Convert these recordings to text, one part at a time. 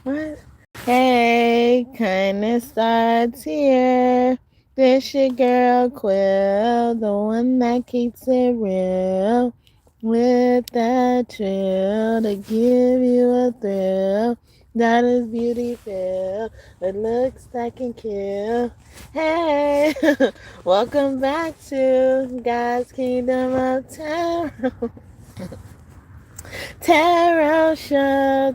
What? Hey, kindness starts here. This your girl Quill, the one that keeps it real. With that chill to give you a thrill. That is beauty feel. It looks that can kill. Hey, welcome back to God's Kingdom of Tarot. Tarot show.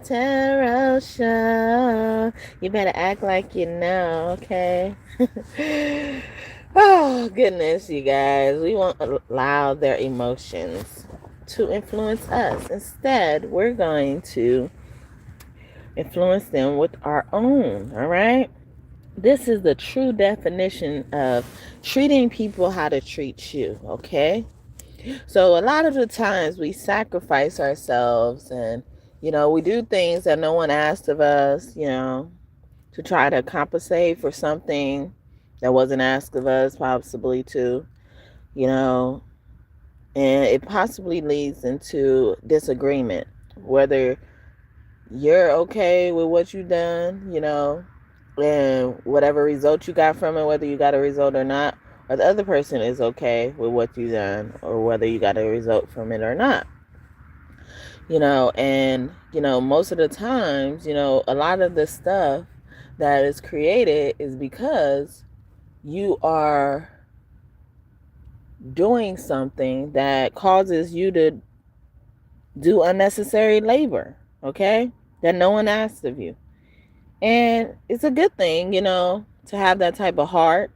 You better act like you know, okay? Oh, goodness, you guys. We won't allow their emotions to influence us. Instead, we're going to influence them with our own, all right? This is the true definition of treating people how to treat you, okay? So a lot of the times we sacrifice ourselves and, we do things that no one asked of us, to try to compensate for something that wasn't asked of us, possibly too, you know, and it possibly leads into disagreement, whether you're okay with what you've done, and whatever result you got from it, whether you got a result or not, or the other person is okay with what you done or whether you got a result from it or not. And most of the times, a lot of the stuff that is created is because you are doing something that causes you to do unnecessary labor, okay, that no one asked of you. And it's a good thing, to have that type of heart,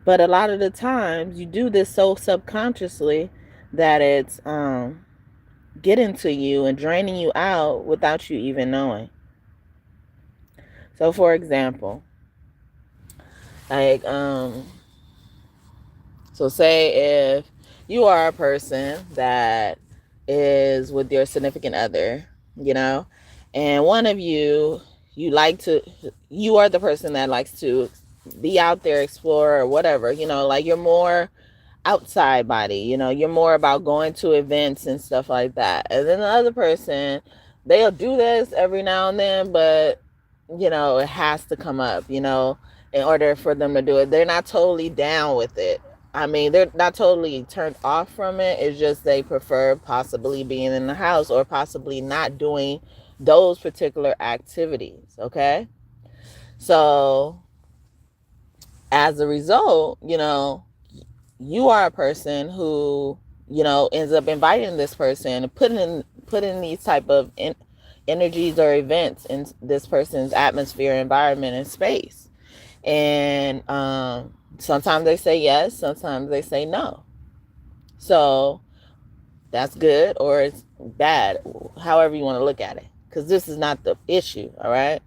but a lot of the times you do this so subconsciously that it's getting to you and draining you out without you even knowing. So for example, like so say if you are a person that is with your significant other, and one of you you are the person that likes to be out there, explore, or whatever, like you're more outside body, you're more about going to events and stuff like that. And then the other person, they'll do this every now and then, but it has to come up, in order for them to do it. They're not totally down with it. I mean, they're not totally turned off from it. It's just they prefer possibly being in the house or possibly not doing those particular activities. Okay. So as a result, you are a person who, ends up inviting this person and putting these type of energies or events in this person's atmosphere, environment, and space. And sometimes they say yes, sometimes they say no. So that's good or it's bad, however you want to look at it, because this is not the issue. All right.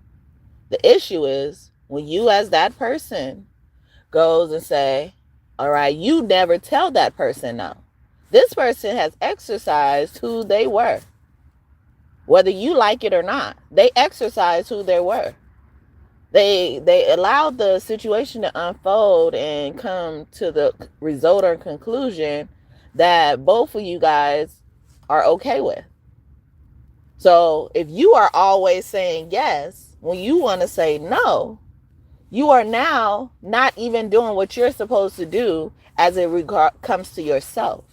The issue is when you, as that person, goes and say, all right, you never tell that person no. This person has exercised who they were. Whether you like it or not, they exercised who they were. They allowed the situation to unfold and come to the result or conclusion that both of you guys are okay with. So if you are always saying yes when you want to say no, you are now not even doing what you're supposed to do as it comes to yourself.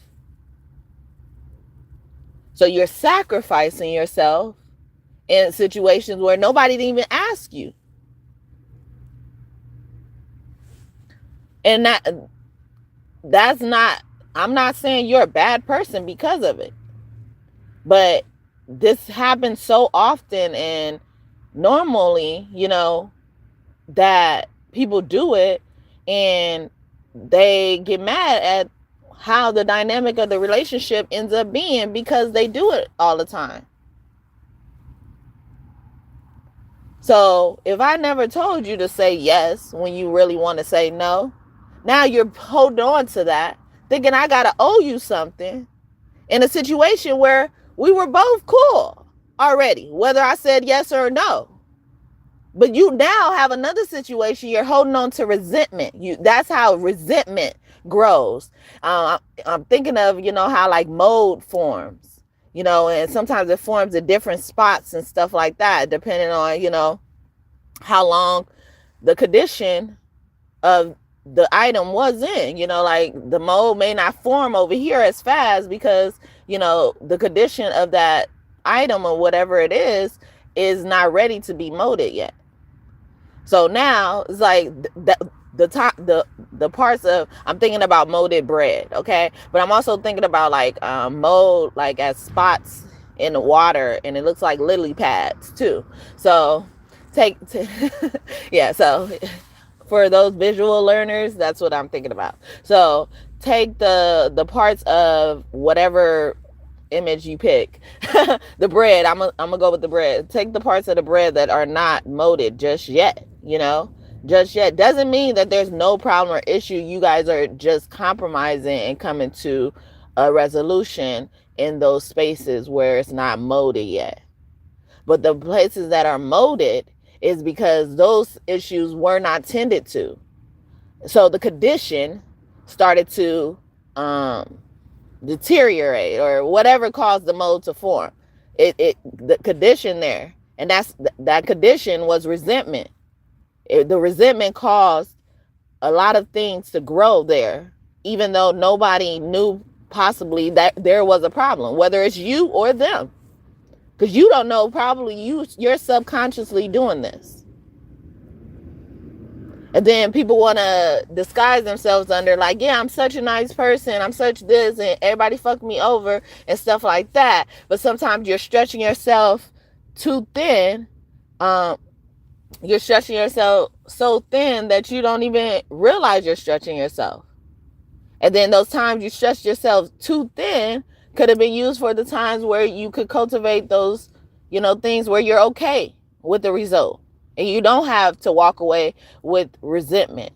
So you're sacrificing yourself in situations where nobody didn't even ask you. And that's not, I'm not saying you're a bad person because of it. But this happens so often and normally, that people do it and they get mad at how the dynamic of the relationship ends up being because they do it all the time. So if I never told you to say yes when you really want to say no, now you're holding on to that, thinking I got to owe you something in a situation where we were both cool already, whether I said yes or no. But you now have another situation. You're holding on to resentment. That's how resentment grows. I'm thinking of, how like mold forms. and sometimes it forms in different spots and stuff like that, depending on, how long the condition of the item was in. Like the mold may not form over here as fast because, the condition of that item or whatever it is not ready to be molded yet. So now it's like the parts of, I'm thinking about molded bread, okay? But I'm also thinking about like mold like as spots in the water, and it looks like lily pads too. So yeah, so for those visual learners, that's what I'm thinking about. So take the parts of whatever image you pick. The bread, I'm gonna go with the bread. Take the parts of the bread that are not molded just yet, just yet. Doesn't mean that there's no problem or issue. You guys are just compromising and coming to a resolution in those spaces where it's not molded yet. But the places that are molded is because those issues were not tended to. So the condition started to deteriorate, or whatever caused the mold to form. The condition there, and that condition was resentment. The resentment caused a lot of things to grow there, even though nobody knew possibly that there was a problem, whether it's you or them, because you don't know. Probably you're subconsciously doing this. And then people want to disguise themselves under like, yeah, I'm such a nice person, I'm such this, and everybody fucked me over and stuff like that. But sometimes you're stretching yourself too thin. You're stretching yourself so thin that you don't even realize you're stretching yourself. And then those times you stretch yourself too thin could have been used for the times where you could cultivate those, things where you're okay with the result. And you don't have to walk away with resentment.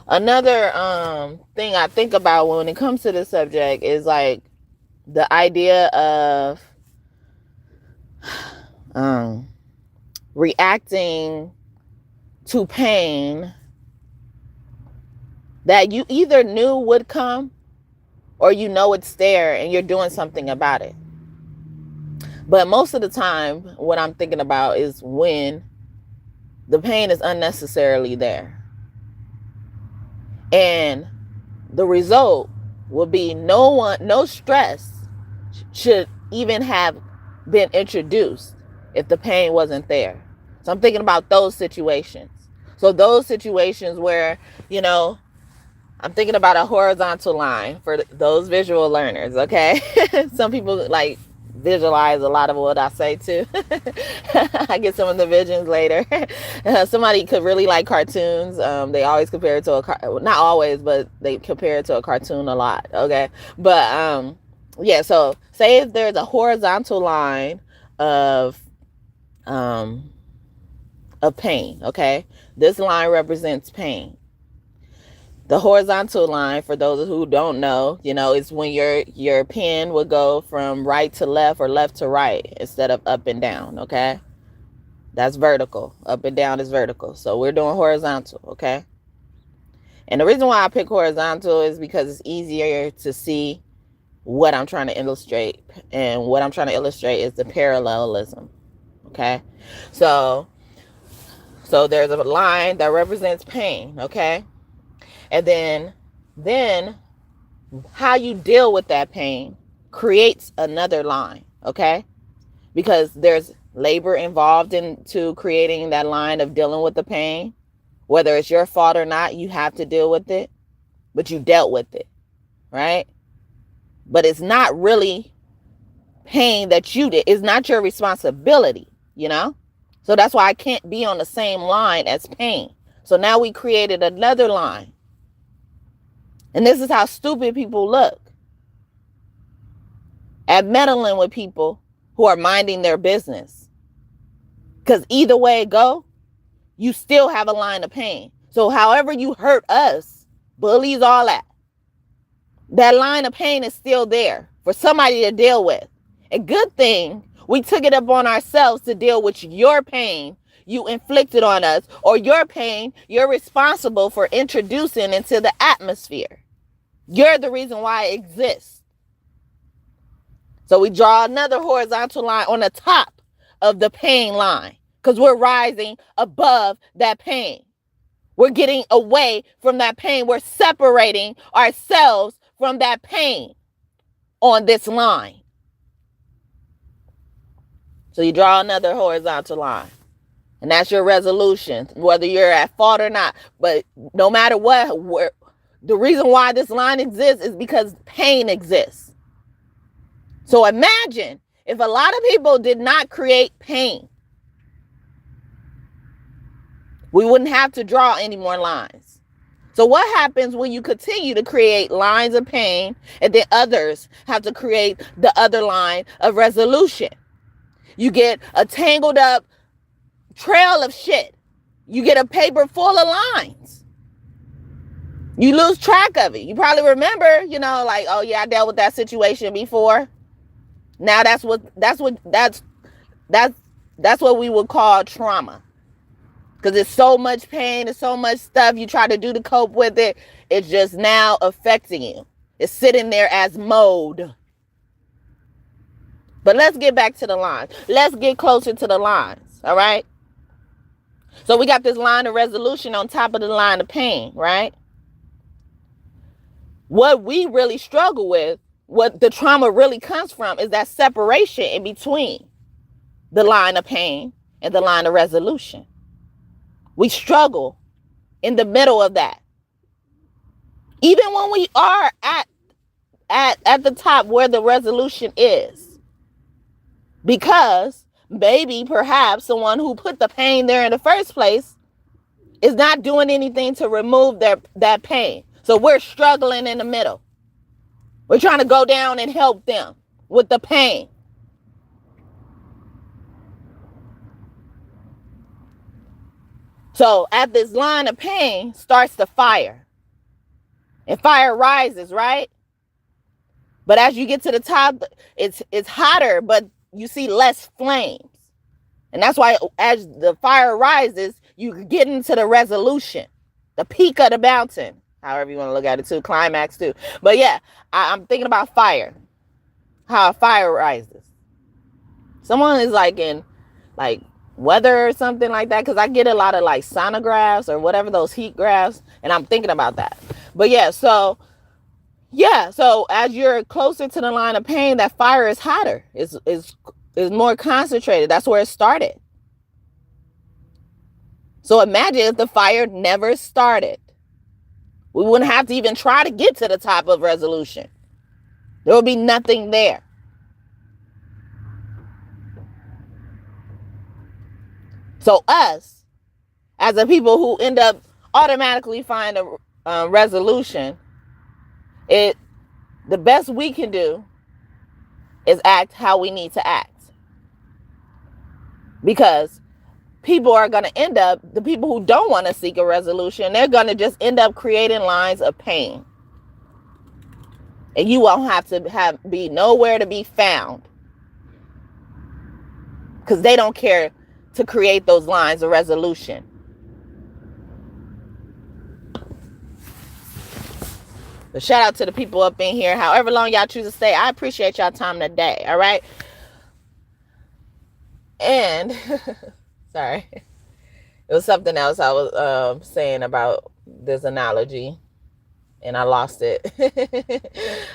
Another thing I think about when it comes to this subject is like the idea of reacting to pain that you either knew would come or it's there and you're doing something about it. But most of the time, what I'm thinking about is when the pain is unnecessarily there. And the result will be no stress should even have been introduced if the pain wasn't there. So I'm thinking about those situations. So those situations where, I'm thinking about a horizontal line for those visual learners, okay? Some people like visualize a lot of what I say too. I get some of the visions later. Somebody could really like cartoons. They always compare it to not always, but they compare it to a cartoon a lot. Okay. But, yeah. So say if there's a horizontal line of pain. Okay. This line represents pain. The horizontal line, for those who don't know, is when your pen would go from right to left or left to right instead of up and down, okay? That's vertical. Up and down is vertical. So we're doing horizontal, okay? And the reason why I pick horizontal is because it's easier to see what I'm trying to illustrate. And what I'm trying to illustrate is the parallelism, okay? So there's a line that represents pain, okay? And then how you deal with that pain creates another line, okay? Because there's labor involved into creating that line of dealing with the pain. Whether it's your fault or not, you have to deal with it, but you dealt with it, right? But it's not really pain that you did. It's not your responsibility, So that's why I can't be on the same line as pain. So now we created another line. And this is how stupid people look at meddling with people who are minding their business. Because either way it go, you still have a line of pain. So however you hurt us, bullies, all that line of pain is still there for somebody to deal with. And good thing we took it up on ourselves to deal with your pain you inflicted on us, or your pain you're responsible for introducing into the atmosphere. You're the reason why it exists. So we draw another horizontal line on the top of the pain line because we're rising above that pain. We're getting away from that pain. We're separating ourselves from that pain on this line. So you draw another horizontal line. And that's your resolution, whether you're at fault or not. But no matter what, the reason why this line exists is because pain exists. So imagine if a lot of people did not create pain, we wouldn't have to draw any more lines. So what happens when you continue to create lines of pain and then others have to create the other line of resolution? You get a tangled up trail of shit. You get a paper full of lines. You lose track of it. You probably remember, like, oh yeah, I dealt with that situation before. Now that's what we would call trauma. Because it's so much pain and so much stuff you try to do to cope with it. It's just now affecting you. It's sitting there as mode. But let's get back to the lines. Let's get closer to the lines. All right. So we got this line of resolution on top of the line of pain, right? What we really struggle with, what the trauma really comes from, is that separation in between the line of pain and the line of resolution. We struggle in the middle of that. Even when we are at the top where the resolution is. Because maybe perhaps someone who put the pain there in the first place is not doing anything to remove that pain. So we're struggling in the middle. We're trying to go down and help them with the pain. So at this line of pain starts the fire. And fire rises, right? But as you get to the top, it's hotter, but you see less flames. And that's why as the fire rises, you get into the resolution, the peak of the mountain, however you want to look at it too, climax too. But yeah, I'm thinking about fire, how a fire rises. Someone is like in like weather or something like that, because I get a lot of like sonographs or whatever, those heat graphs, and I'm thinking about that. But yeah, so as you're closer to the line of pain, that fire is hotter, is more concentrated. That's where it started. So imagine if the fire never started. We wouldn't have to even try to get to the top of resolution. There would be nothing there. So us, as the people who end up automatically find a resolution, the best we can do is act how we need to act. Because people are going to end up, the people who don't want to seek a resolution, they're going to just end up creating lines of pain. And you won't have to be nowhere to be found. Because they don't care to create those lines of resolution. So shout out to the people up in here, however long y'all choose to stay. I appreciate y'all time today. All right. And sorry, it was something else I was saying about this analogy, and I lost it.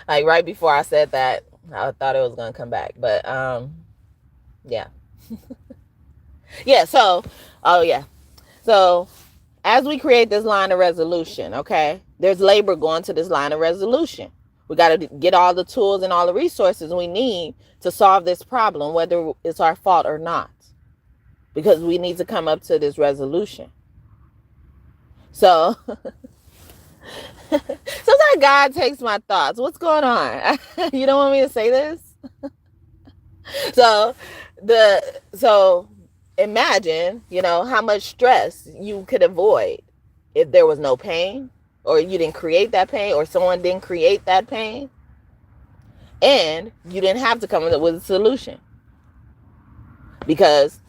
Like right before I said that, I thought it was gonna come back, but yeah. Yeah. So as we create this line of resolution, okay, there's labor going to this line of resolution. We got to get all the tools and all the resources we need to solve this problem, whether it's our fault or not, because we need to come up to this resolution. So sometimes God takes my thoughts. What's going on? You don't want me to say this? So imagine, how much stress you could avoid if there was no pain, or you didn't create that pain, or someone didn't create that pain, and you didn't have to come up with a solution. Because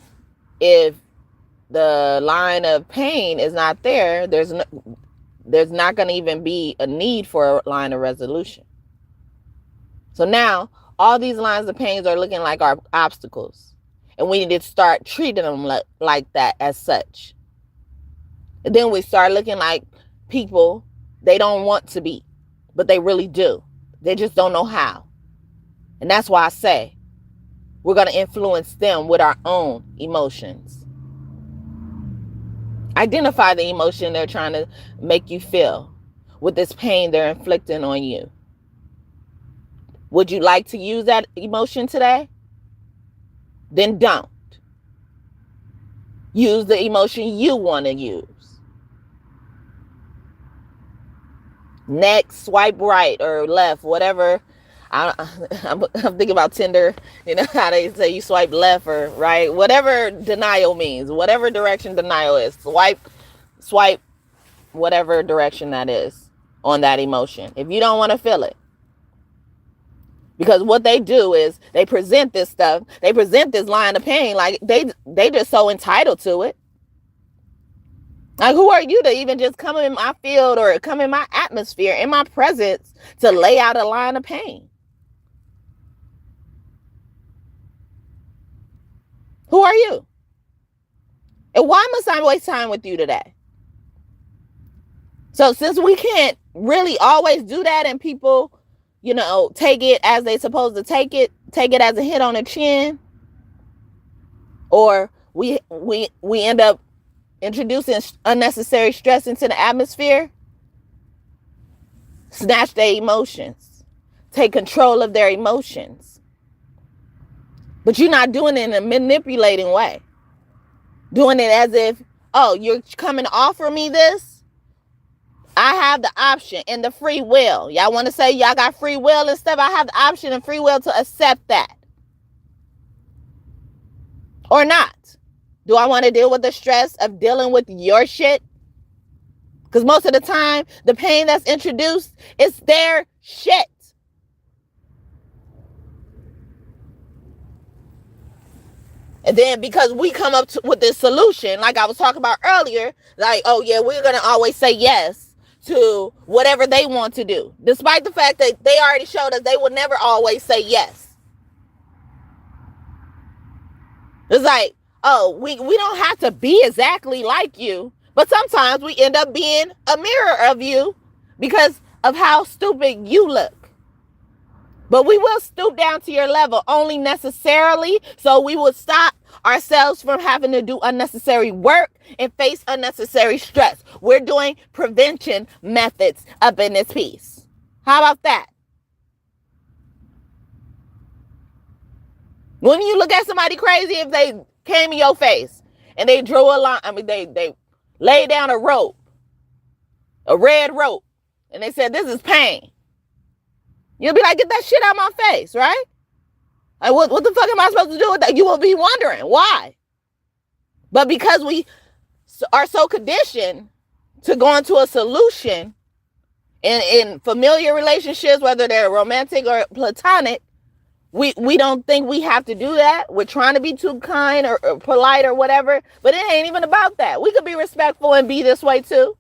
if the line of pain is not there, there's not going to even be a need for a line of resolution. So now all these lines of pains are looking like our obstacles. And we need to start treating them like that as such. And then we start looking like people they don't want to be, but they really do. They just don't know how. And that's why I say we're going to influence them with our own emotions. Identify the emotion they're trying to make you feel with this pain they're inflicting on you. Would you like to use that emotion today? Then don't. Use the emotion you want to use. Next, swipe right or left, whatever. I'm thinking about Tinder, you know how they say you swipe left or right, whatever denial means, whatever direction denial is, swipe whatever direction that is on that emotion if you don't want to feel it. Because what they do is they present this stuff, they present this line of pain like they just so entitled to it. Like, who are you to even just come in my field or come in my atmosphere, in my presence, to lay out a line of pain? Who are you? And why must I waste time with you today? So since we can't really always do that and people, you know, take it as they supposed to take it as a hit on the chin, or we end up introducing unnecessary stress into the atmosphere, snatch their emotions, take control of their emotions. But you're not doing it in a manipulating way. Doing it as if, oh, you're coming to offer me this? I have the option and the free will. Y'all want to say y'all got free will and stuff? I have the option and free will to accept that. Or not. Do I want to deal with the stress of dealing with your shit? Because most of the time, the pain that's introduced is their shit. And then because we come up with this solution, like I was talking about earlier, like, oh yeah, we're going to always say yes to whatever they want to do. Despite the fact that they already showed us they would never always say yes. It's like, oh, we don't have to be exactly like you. But sometimes we end up being a mirror of you because of how stupid you look. But we will stoop down to your level only necessarily so we will stop ourselves from having to do unnecessary work and face unnecessary stress. We're doing prevention methods up in this piece. How about that? When you look at somebody crazy, if they came in your face and they drew a line, they laid down a rope, a red rope, and they said, this is pain. You'll be like, get that shit out of my face, right? Like, what the fuck am I supposed to do with that? You will be wondering why. But because we are so conditioned to go into a solution in familiar relationships, whether they're romantic or platonic, we don't think we have to do that. We're trying to be too kind or polite or whatever, but it ain't even about that. We could be respectful and be this way too.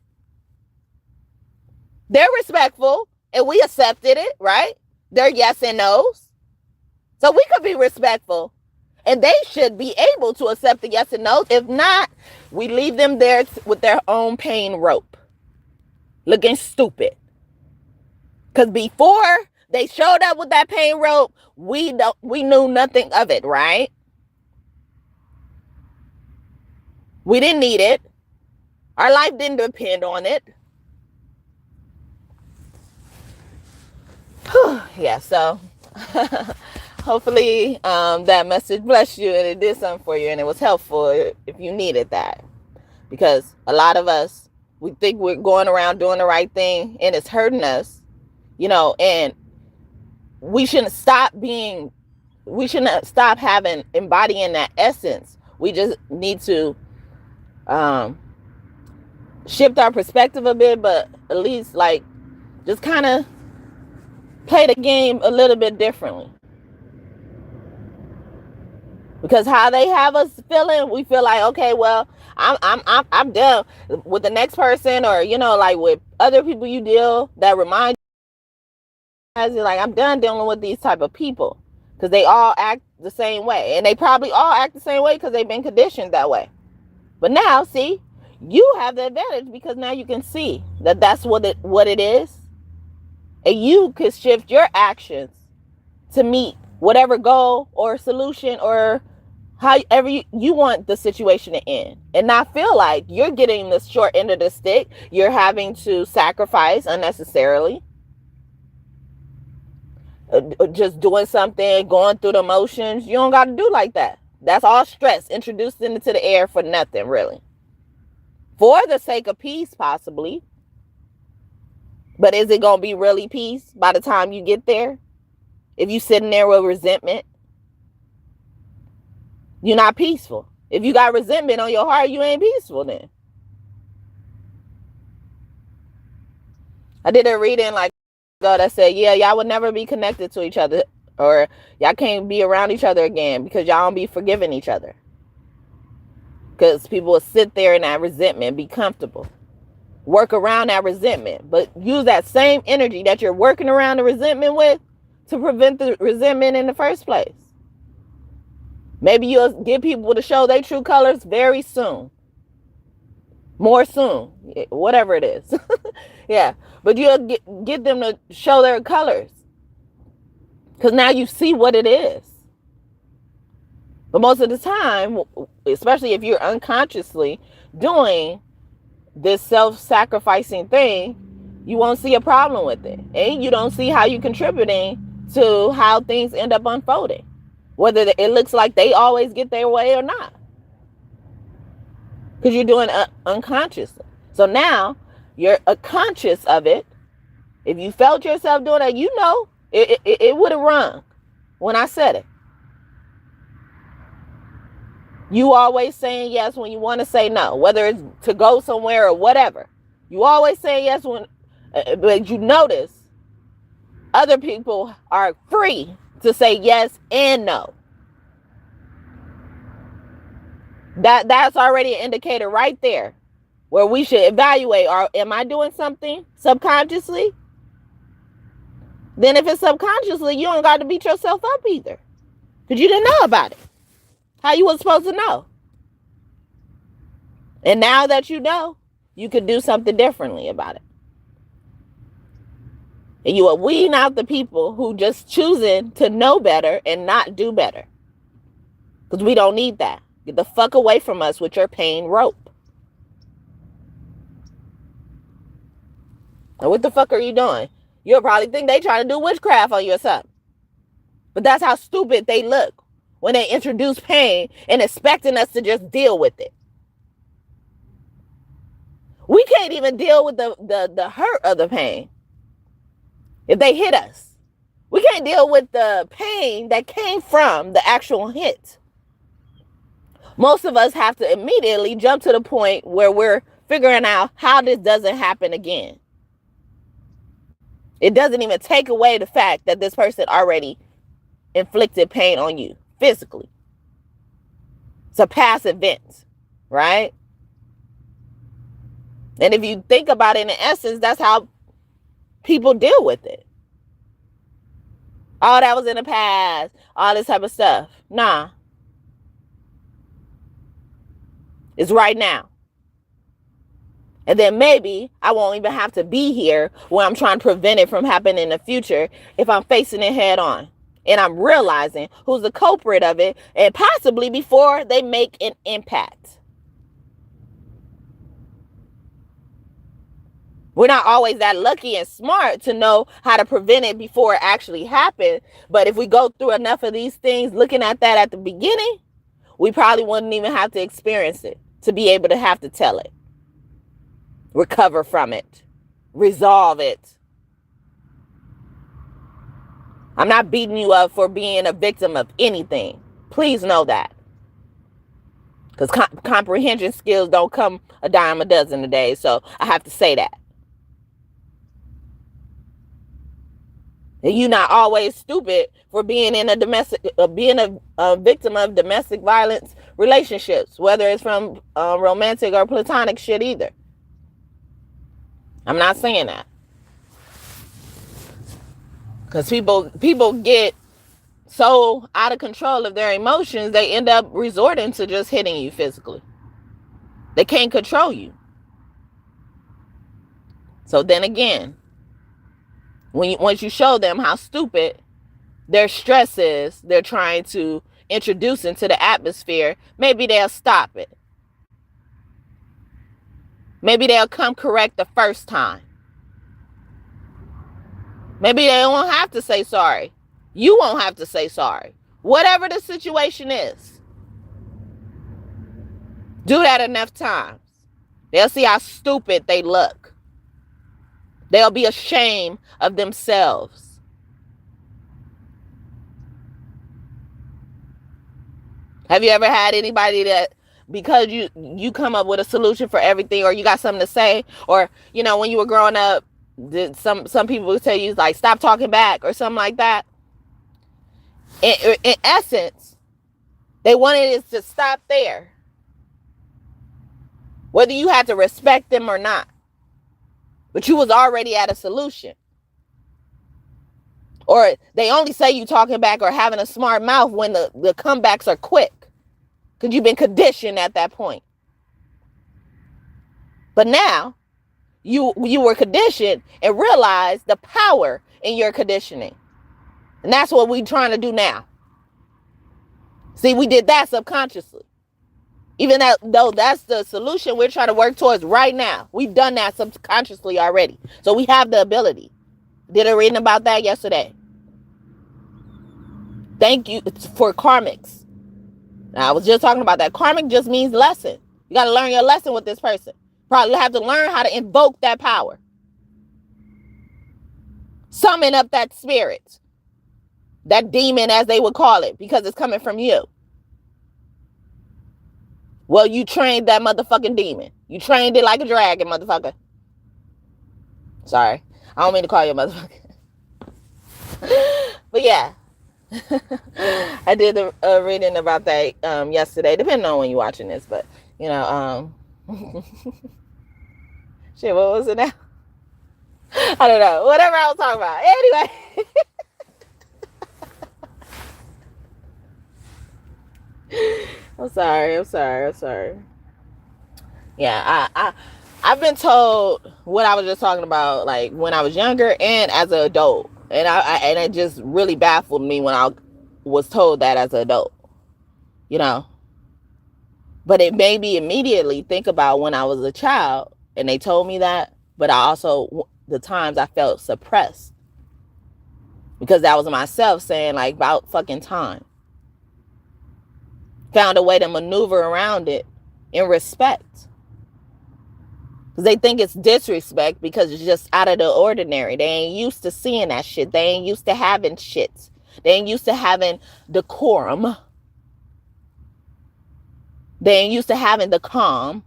They're respectful and we accepted it, right? They're yes and no's. So we could be respectful and they should be able to accept the yes and no's. If not, we leave them there with their own pain rope, looking stupid. Because before they showed up with that pain rope, we knew nothing of it, right? We didn't need it. Our life didn't depend on it. Yeah, so hopefully that message blessed you and it did something for you and it was helpful if you needed that. Because a lot of us, we think we're going around doing the right thing and it's hurting us, you know, and we shouldn't stop embodying that essence. We just need to shift our perspective a bit, but at least like just kind of play the game a little bit differently. Because how they have us feeling, we feel like, okay, well, I'm done with the next person, or you know, like with other people you deal that remind you, like, I'm done dealing with these type of people. because they all act the same way. And they probably all act the same way because they've been conditioned that way. But now, see, you have the advantage because now you can see that that's what it is. And you can shift your actions to meet whatever goal or solution or however you want the situation to end, and not feel like you're getting the short end of the stick. You're having to sacrifice unnecessarily, just doing something, going through the motions. You don't got to do like that. That's all stress introduced into the air for nothing, really. For the sake of peace, possibly. But is it going to be really peace by the time you get there? If you sitting there with resentment, you're not peaceful. If you got resentment on your heart, you ain't peaceful then. I did a reading like that said, yeah, y'all would never be connected to each other, or y'all can't be around each other again because y'all don't be forgiving each other. Because people will sit there in that resentment, be comfortable, work around that resentment, but use that same energy that you're working around the resentment with to prevent the resentment in the first place. Maybe you'll get people to show their true colors very soon. More soon. Whatever it is. Yeah. But you'll get them to show their colors. Because now you see what it is. But most of the time, especially if you're unconsciously doing this self-sacrificing thing, you won't see a problem with it. And you don't see how you're contributing to how things end up unfolding. Whether it looks like they always get their way or not. Because you're doing it unconsciously. So now you're conscious of it. If you felt yourself doing that, you know it would have rung when I said it. You always saying yes when you want to say no, whether it's to go somewhere or whatever. You always say yes when, but you notice other people are free to say yes and no. That's already an indicator right there where we should evaluate, am I doing something subconsciously? Then if it's subconsciously, you don't got to beat yourself up either. Because you didn't know about it. How you was supposed to know? And now that you know, you could do something differently about it. And you are weeding out the people who just choosing to know better and not do better. Because we don't need that. Get the fuck away from us with your pain rope. Now, what the fuck are you doing? You'll probably think they trying to do witchcraft on you or something. But that's how stupid they look when they introduce pain and expecting us to just deal with it. We can't even deal with the hurt of the pain. If they hit us, we can't deal with the pain that came from the actual hit. Most of us have to immediately jump to the point where we're figuring out how this doesn't happen again. It doesn't even take away the fact that this person already inflicted pain on you physically. It's a past event, right? And if you think about it in essence, that's how people deal with it. Oh, that was in the past. All this type of stuff. Nah. It's right now. And then maybe I won't even have to be here where I'm trying to prevent it from happening in the future if I'm facing it head on. And I'm realizing who's the culprit of it, and possibly before they make an impact. We're not always that lucky and smart to know how to prevent it before it actually happened. But if we go through enough of these things, looking at that at the beginning, we probably wouldn't even have to experience it to be able to have to tell it, recover from it, resolve it. I'm not beating you up for being a victim of anything. Please know that. Because comprehension skills don't come a dime a dozen a day. So I have to say that. And you're not always stupid for being in a victim of domestic violence relationships, whether it's from romantic or platonic shit either. I'm not saying that. Because people get so out of control of their emotions, they end up resorting to just hitting you physically. They can't control you. So then again, once you show them how stupid their stress is, they're trying to introduce into the atmosphere, maybe they'll stop it. Maybe they'll come correct the first time. Maybe they won't have to say sorry. You won't have to say sorry. Whatever the situation is, do that enough times. They'll see how stupid they look. They'll be ashamed of themselves. Have you ever had anybody that, because you come up with a solution for everything, or you got something to say, or, you know, when you were growing up, some people would tell you, like, stop talking back or something like that. In essence, they wanted it to stop there. Whether you had to respect them or not. But you was already at a solution. Or they only say you talking back or having a smart mouth when the comebacks are quick. Because you've been conditioned at that point. But now, you were conditioned and realized the power in your conditioning. And that's what we're trying to do now. See, we did that subconsciously. Even though that's the solution we're trying to work towards right now. We've done that subconsciously already. So we have the ability. Did a reading about that yesterday. Thank you for karmics. Now, I was just talking about that. Karmic just means lesson. You got to learn your lesson with this person. Probably have to learn how to invoke that power. Summon up that spirit. That demon, as they would call it, because it's coming from you. Well, you trained that motherfucking demon. You trained it like a dragon, motherfucker. Sorry. I don't mean to call you a motherfucker. But yeah. I did a reading about that yesterday, depending on when you're watching this. But, you know, shit, what was it now? I don't know. Whatever I was talking about. Anyway. I'm sorry. Yeah, I've been told what I was just talking about, like when I was younger and as an adult, and it just really baffled me when I was told that as an adult, you know. But it made me immediately think about when I was a child and they told me that, but I also, the times I felt suppressed because that was myself saying, like, about fucking time. Found a way to maneuver around it in respect. Because they think it's disrespect because it's just out of the ordinary. They ain't used to seeing that shit. They ain't used to having shit. They ain't used to having decorum. They ain't used to having the calm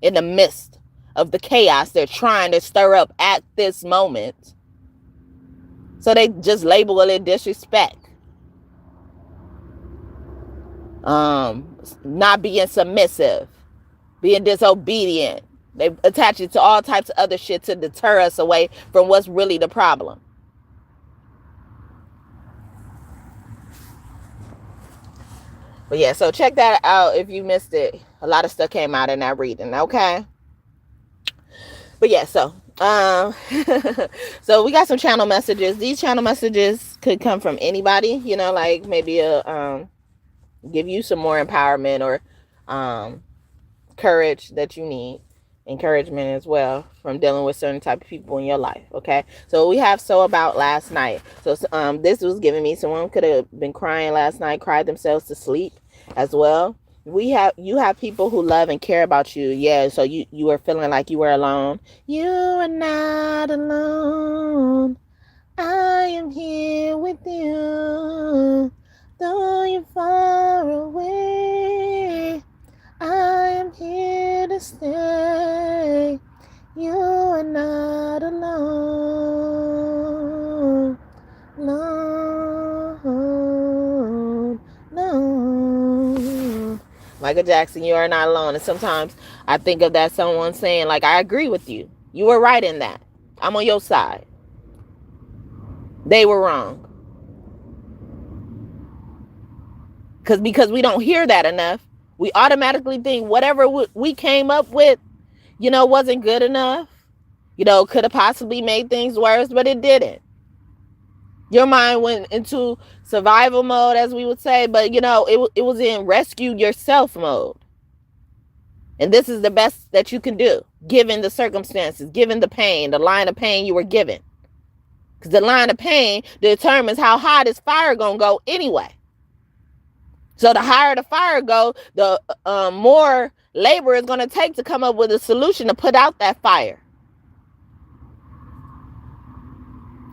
in the midst of the chaos they're trying to stir up at this moment. So they just label it disrespect. Not being submissive, being disobedient. They attach it to all types of other shit to deter us away from what's really the problem. But yeah, so check that out if you missed it. A lot of stuff came out in that reading, okay? But yeah, so so we got some channel messages. These channel messages could come from anybody, you know, like maybe give you some more empowerment or courage that you need, encouragement as well from dealing with certain type of people in your life. Okay, so we have about last night. So this was giving me, someone could have been crying last night, cried themselves to sleep as well. You have people who love and care about you. Yeah, so you were feeling like you were alone. You are not alone. I am here with you. Though you're far away, I am here to stay. You are not alone. Alone. Alone. Michael Jackson, you are not alone. And sometimes I think of that someone saying, like, I agree with you. You were right in that. I'm on your side. They were wrong. Because we don't hear that enough. We automatically think whatever we came up with, wasn't good enough. Could have possibly made things worse, but it didn't. Your mind went into survival mode, as we would say, but it was in rescue yourself mode. And this is the best that you can do, given the circumstances, given the pain, the line of pain you were given. Because the line of pain determines how high this fire gonna go anyway. So the higher the fire go, the more labor it's gonna take to come up with a solution to put out that fire.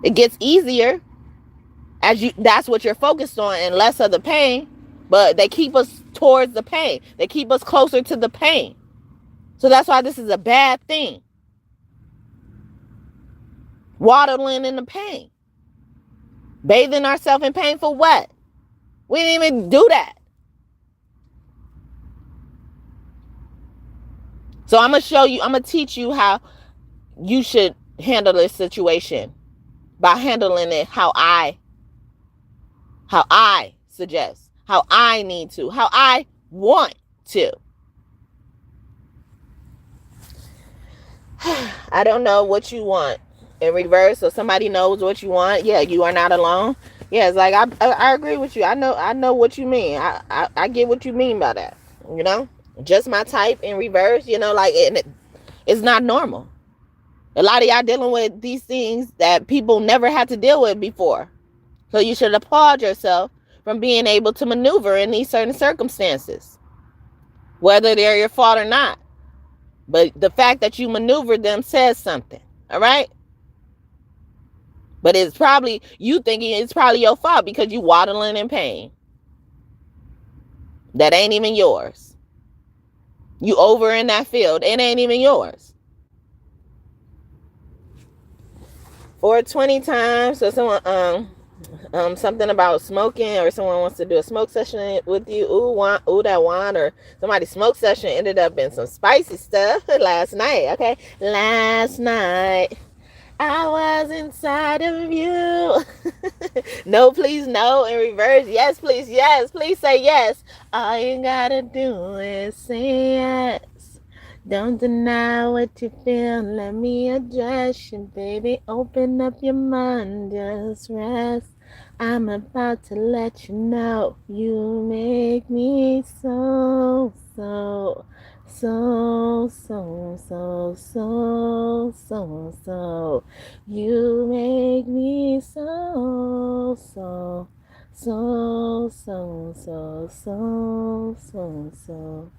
It gets easier that's what you're focused on, and less of the pain. But they keep us towards the pain. They keep us closer to the pain. So that's why this is a bad thing. Waddling in the pain. Bathing ourselves in pain for what? We didn't even do that. So I'm going to teach you how you should handle this situation by handling it how I suggest, how I need to, how I want to. I don't know what you want in reverse, so somebody knows what you want. Yeah, you are not alone. Yeah, it's like I agree with you. I know what you mean. I get what you mean by that. Just my type in reverse. It's not normal. A lot of y'all dealing with these things that people never had to deal with before. So you should applaud yourself from being able to maneuver in these certain circumstances, whether they're your fault or not. But the fact that you maneuvered them says something. All right? But it's probably you thinking it's probably your fault because you waddling in pain. That ain't even yours. You over in that field. It ain't even yours. 420 times. So someone something about smoking, or someone wants to do a smoke session with you. Ooh, that wine, or somebody's smoke session ended up in some spicy stuff last night. Okay, last night I was inside of you. No, please, no. In reverse, yes, please, yes. Please say yes. All you gotta do is say yes. Don't deny what you feel. Let me address you, baby. Open up your mind, just rest. I'm about to let you know you make me so, so, so, so, so, so, so, so. You make me so, so, so, so, so, so, so, so.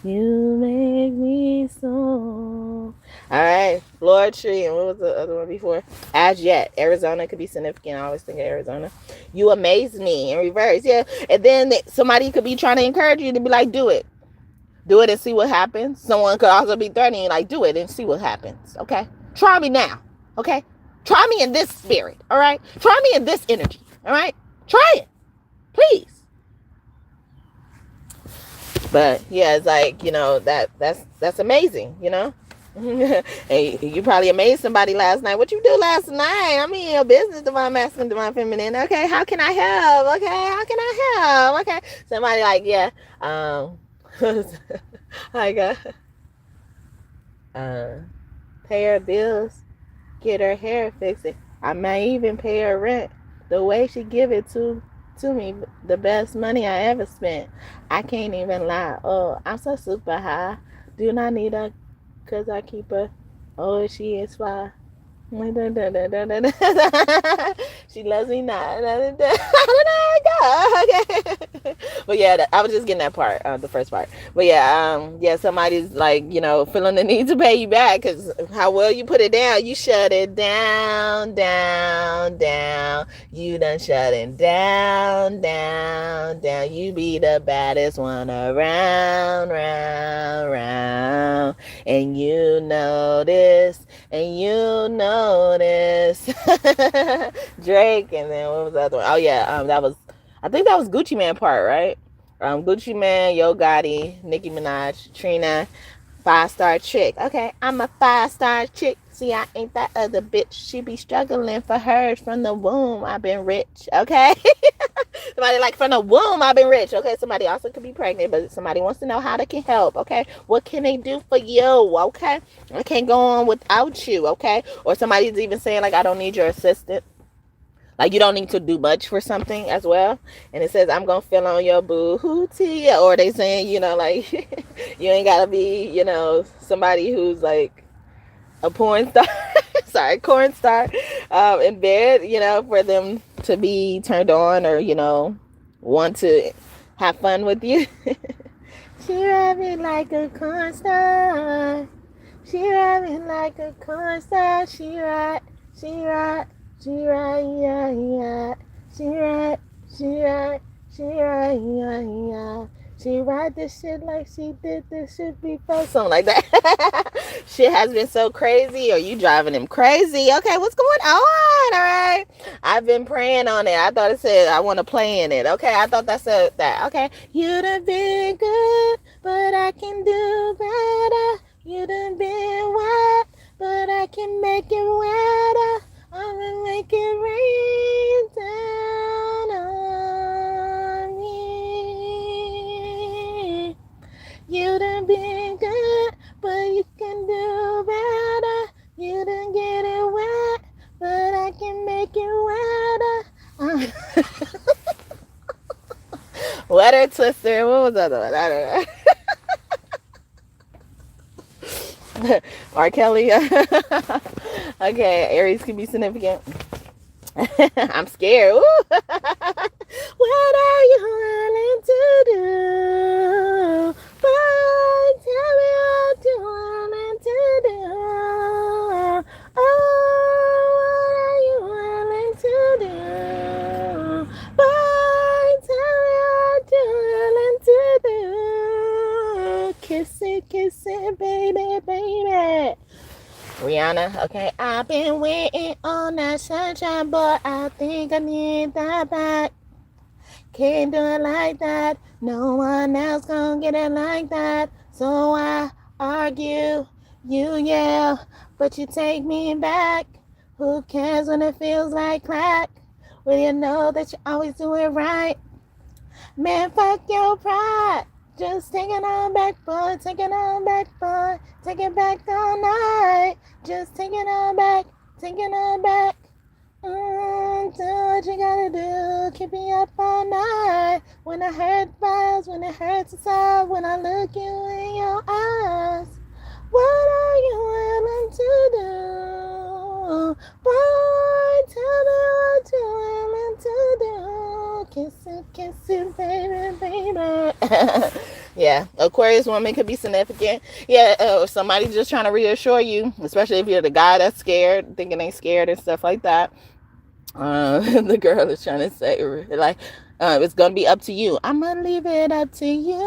You make me so. All right, Floor Tree. And what was the other one before? As yet. Arizona could be significant. I always think of Arizona. You amaze me in reverse. Yeah. And then somebody could be trying to encourage you to be like, do it. Do it and see what happens. Someone could also be threatening you, like, do it and see what happens. Okay? Try me now. Okay? Try me in this spirit. All right? Try me in this energy. All right? Try it. Please. But yeah, it's like, that's amazing, And you probably amazed somebody last night. What you do last night? I'm in your business, divine masculine, divine feminine. Okay, how can I help? Okay, how can I help? Okay, somebody like, yeah, I got pay her bills, get her hair fixed. I may even pay her rent. The way she give it to me, the best money I ever spent. I can't even lie. Oh, I'm so super high. Do not need her, cause I keep her. Oh, she is fly. She loves me not. Okay. But yeah, I was just getting that part, the first part. But yeah, somebody's like, feeling the need to pay you back because how well you put it down. You shut it down, down, down. You done shut it down, down, down. You be the baddest one around, round, round. And you know this, and you know this. Drake, and then what was the other one? Oh yeah, I think that was Gucci Man part, right? Gucci Man, Yo Gotti, Nicki Minaj, Trina, 5-star chick. Okay, I'm a 5-star chick. See, I ain't that other bitch. She be struggling for hers from the womb. I've been rich. Okay. Somebody like from the womb, I've been rich. Okay, somebody also could be pregnant, but somebody wants to know how they can help. Okay, what can they do for you? Okay, I can't go on without you. Okay, or somebody's even saying like, I don't need your assistance. Like, you don't need to do much for something as well. And it says, I'm going to feel on your booty. Or they saying, like, you ain't got to be, somebody who's like a porn star. Sorry, corn star in bed, for them to be turned on or, want to have fun with you. She ride me like a corn star. She ride me like a corn star. She ride, yeah, yeah. She ride, yeah, yeah. She ride this shit like she did this shit before. Something like that. Shit has been so crazy. Or you driving him crazy. Okay, what's going on? All right. I've been praying on it. I thought it said I want to play in it. Okay, I thought that said that. Okay. You done been good, but I can do better. You done been wet, but I can make it wetter. I'm gonna make it rain down on me. You done been good, but you can do better. You done get it wet, but I can make it wetter. Wetter Twister. What was the other one? I don't know. R. Kelly. Okay, Aries can be significant. I'm scared. What are you willing to do? Boy, tell me what you're willing to do. Oh, what are you willing to do? Boy, tell me what you're willing to do. Kiss it, baby, baby. Rihanna, okay. I've been waiting on that sunshine, boy. I think I need that back. Can't do it like that. No one else gonna get it like that. So I argue, you yell, but you take me back. Who cares when it feels like crack? Well, you know that you always do it right. Man, fuck your pride. Just take it on back, boy. Take it on back, boy. Take it back all night. Just take it on back. Take it on back. Do what you gotta do. Keep me up all night. When I hurt vibes, when it hurts inside, when I look you in your eyes. What are you willing to do? Boy, tell me what you're willing to do. Kiss it, baby, baby. Yeah, Aquarius woman could be significant. Yeah, or somebody just trying to reassure you, especially if you're the guy that's scared, thinking they scared and stuff like that. The girl is trying to say, like, it's going to be up to you. I'm going to leave it up to you.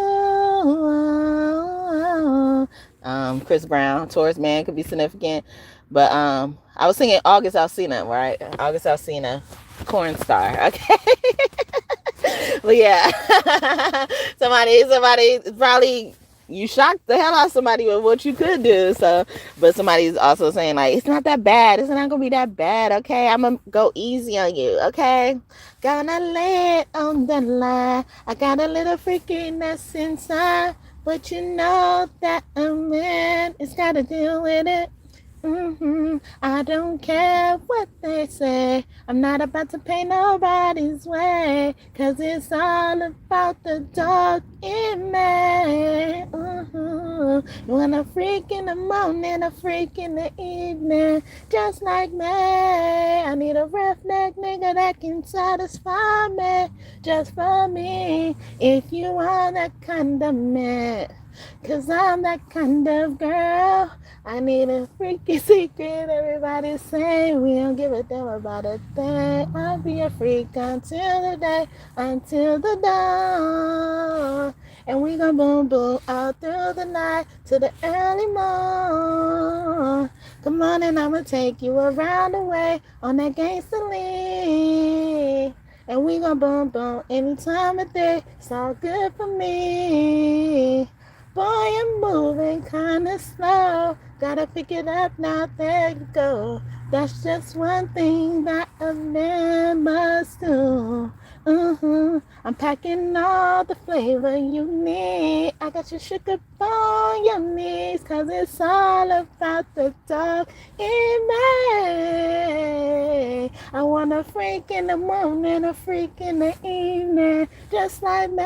Chris Brown, Taurus man could be significant. But I was singing August Alsina, right? August Alsina, corn star, okay? But yeah, somebody probably, you shocked the hell out of somebody with what you could do. So, but somebody's also saying like, it's not that bad. It's not gonna be that bad. Okay, I'm gonna go easy on you. Okay, gonna lay it on the line. I got a little freakiness inside, but you know that a man has got to deal with it. I don't care what they say. I'm not about to pay nobody's way, 'cause it's all about the dog in me. When I freak in the morning, I freak in the evening, just like me. I need a roughneck nigga that can satisfy me, just for me. If you are that kind of man, 'cause I'm that kind of girl. I need a freaky secret. Everybody's saying we don't give a damn about a thing. I'll be a freak until the day, until the dawn. And we gon' boom boom all through the night to the early morn. Come on and I'ma take you around the way on that gangsta lean. And we gon' boom boom any time of day. It's all good for me. Boy, I'm moving kinda slow. Gotta pick it up now, there you go. That's just one thing that a man must do. I'm packing all the flavor you need. I got your sugar on your knees, 'cause it's all about the dog in me. I want a freak in the morning, a freak in the evening, just like me.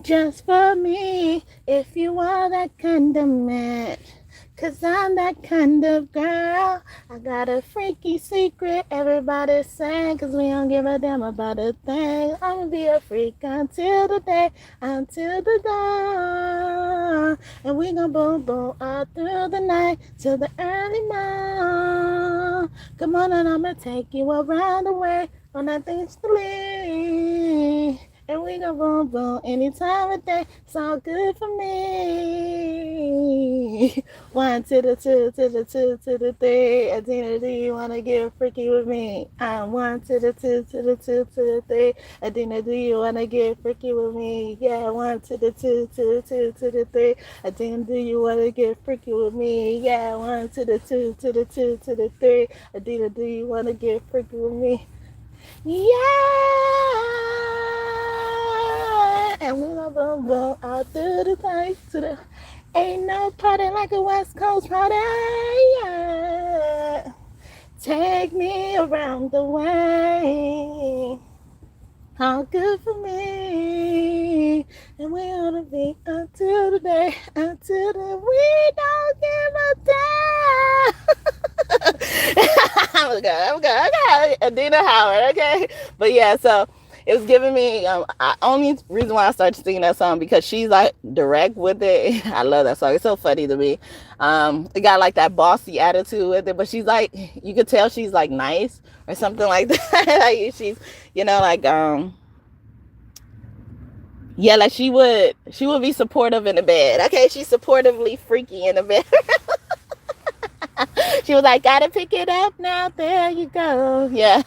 Just for me, if you are that kind of man. 'Cause I'm that kind of girl. I got a freaky secret, everybody's saying, 'cause we don't give a damn about a thing. I'ma be a freak until the day, until the dawn. And we gon' boom boom all through the night, till the early morn. Come on and I'ma take you around the way, on that things to leave. And we go boom boom any time of day. It's all good for me. 1 to the 2 to the 2 to the 3. Adina, do you wanna get freaky with me? I'm 1 to the 2 to the 2 to the 3. Adina, do you wanna get freaky with me? Yeah, 1 to the 2 to the 2 to the 3. Adina, do you wanna get freaky with me? Yeah, 1 to the 2 to the 2 to the 3. Adina, do you wanna get freaky with me? Yeah, and we gon' boom boom out through the night to the. Ain't no party like a West Coast party. Yeah. Take me around the way. All good for me. And we ought to be until the day, until the we don't give a damn. I'm good. Okay, Adina Howard. Okay, but yeah, so it was giving me only reason why I started singing that song because she's like direct with it. I love that song. It's so funny to me. It got like that bossy attitude with it, but she's like, you could tell she's like nice or something like that. Like she's, like yeah, like she would be supportive in the bed. Okay, she's supportively freaky in the bed. She was like, gotta pick it up now. There you go. Yeah.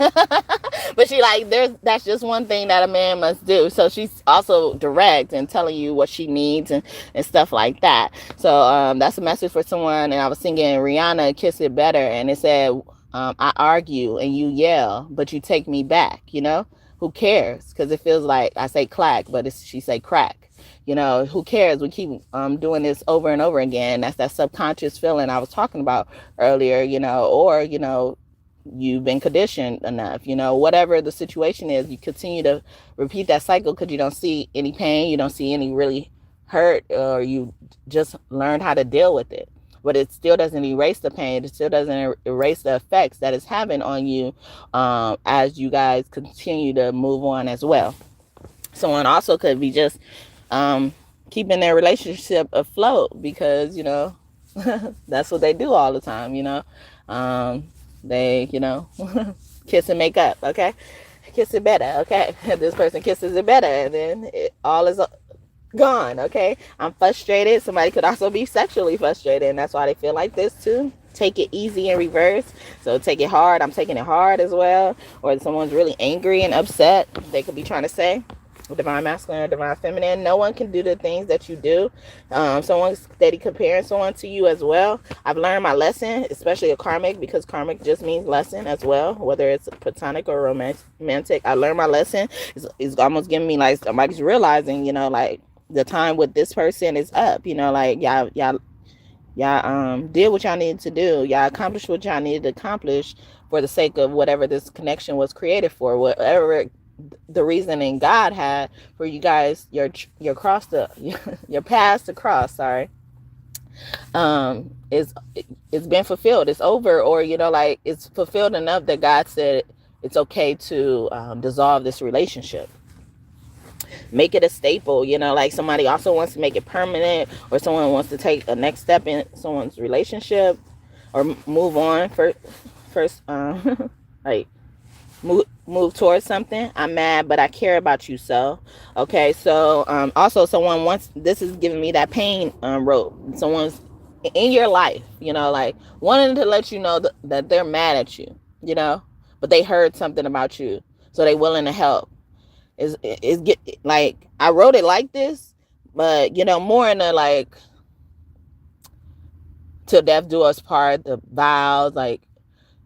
But she like, that's just one thing that a man must do. So she's also direct and telling you what she needs and stuff like that. So that's a message for someone. And I was singing Rihanna, Kiss It Better. And it said, I argue and you yell, but you take me back, Who cares? Because it feels like I say clack, but she say crack. Who cares? We keep doing this over and over again. That's that subconscious feeling I was talking about earlier, or, you've been conditioned enough, whatever the situation is, you continue to repeat that cycle because you don't see any pain, you don't see any really hurt, or you just learned how to deal with it. But it still doesn't erase the pain. It still doesn't erase the effects that it's having on you as you guys continue to move on as well. Someone also could be just keeping their relationship afloat because, that's what they do all the time, they, kiss and make up, okay? Kiss it better, okay? This person kisses it better, and then all is gone, okay? I'm frustrated. Somebody could also be sexually frustrated, and that's why they feel like this too. Take it easy in reverse. So take it hard. I'm taking it hard as well. Or someone's really angry and upset. They could be trying to say, divine masculine or divine feminine, no one can do the things that you do. Someone's steady comparing someone to you as well. I've learned my lesson, especially a karmic, because karmic just means lesson as well, whether it's platonic or romantic. I learned my lesson. It's almost giving me like somebody's realizing, like the time with this person is up. Like y'all did what y'all needed to do. Y'all accomplished what y'all needed to accomplish for the sake of whatever this connection was created for, whatever the reasoning God had for you guys, your cross your paths to cross, it's been fulfilled. It's over, or like it's fulfilled enough that God said it's okay to dissolve this relationship. Make it a staple, like somebody also wants to make it permanent, or someone wants to take a next step in someone's relationship or move on first like move towards something. I'm mad, but I care about you. So, okay. So, also someone wants, this is giving me that pain, rope. Someone's in your life, like wanting to let you know that they're mad at you, but they heard something about you. So they willing to help. Is get like, I wrote it like this, but more in a like, till death do us part, the vows, like,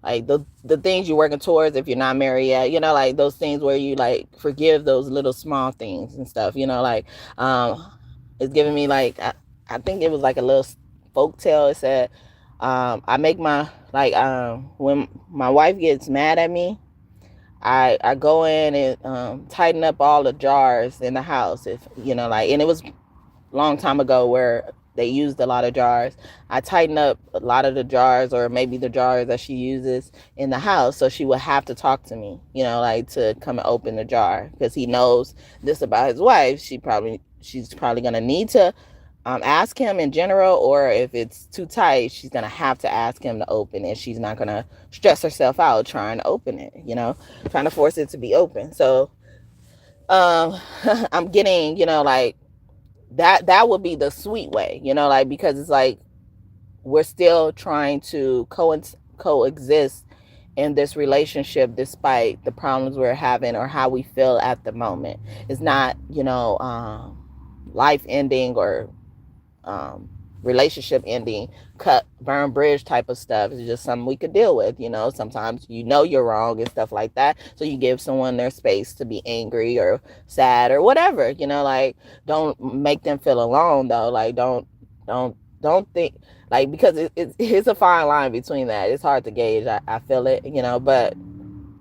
like the things you're working towards if you're not married yet, you know, like those things where you like forgive those little small things and stuff, you know, like it's giving me like I think it was like a little folk tale. It said I make my like when my wife gets mad at me, I go in and tighten up all the jars in the house, if you know, like, and it was long time ago where they used a lot of jars. I tighten up a lot of the jars, or maybe the jars that she uses in the house, so she would have to talk to me, you know, like to come and open the jar, because he knows this about his wife. She's probably gonna need to ask him in general, or if it's too tight, she's gonna have to ask him to open it. She's not gonna stress herself out trying to open it, you know, trying to force it to be open. So I'm getting, you know, like that would be the sweet way, you know, like, because it's like we're still trying to coexist in this relationship despite the problems we're having or how we feel at the moment. It's not, you know, life ending or relationship ending, cut, burn bridge type of stuff. It's just something we could deal with, you know. Sometimes you know you're wrong and stuff like that, so you give someone their space to be angry or sad or whatever, you know, like don't make them feel alone though. Like don't think, like, because it's a fine line between that. It's hard to gauge. I feel it, you know, but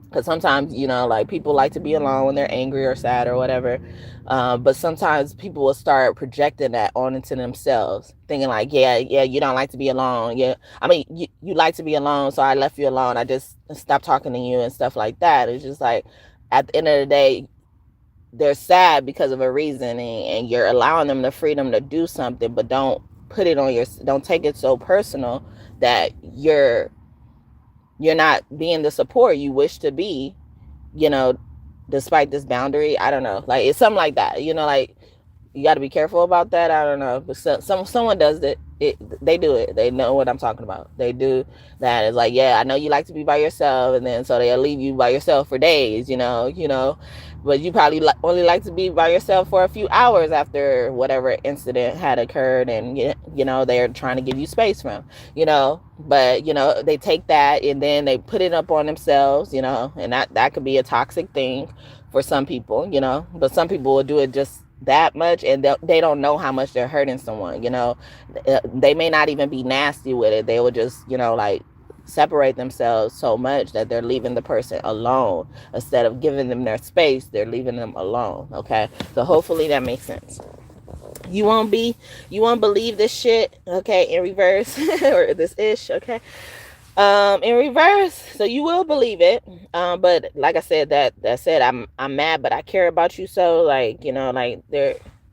because sometimes, you know, like people like to be alone when they're angry or sad or whatever. But sometimes people will start projecting that on into themselves, thinking like, yeah, you don't like to be alone. Yeah, I mean, you like to be alone, so I left you alone. I just stopped talking to you and stuff like that. It's just like, at the end of the day, they're sad because of a reason, and you're allowing them the freedom to do something, but don't don't take it so personal that you're not being the support you wish to be, you know, despite this boundary. I don't know, like it's something like that, you know, like you got to be careful about that. I don't know, but someone does they do it. They know what I'm talking about. They do that. It's like, yeah, I know you like to be by yourself, and then so they'll leave you by yourself for days, you know, but you probably only like to be by yourself for a few hours after whatever incident had occurred, and you know they're trying to give you space from, you know, but you know they take that and then they put it up on themselves, you know, and that could be a toxic thing for some people, you know, but some people will do it just that much, and they don't know how much they're hurting someone, you know. They may not even be nasty with it. They will just, you know, like separate themselves so much that they're leaving the person alone. Instead of giving them their space, they're leaving them alone. Okay, so hopefully that makes sense. You won't believe this shit, okay, in reverse, or this ish, okay, in reverse. So you will believe it, but like I said, that said, I'm mad, but I care about you. So, like, you know, like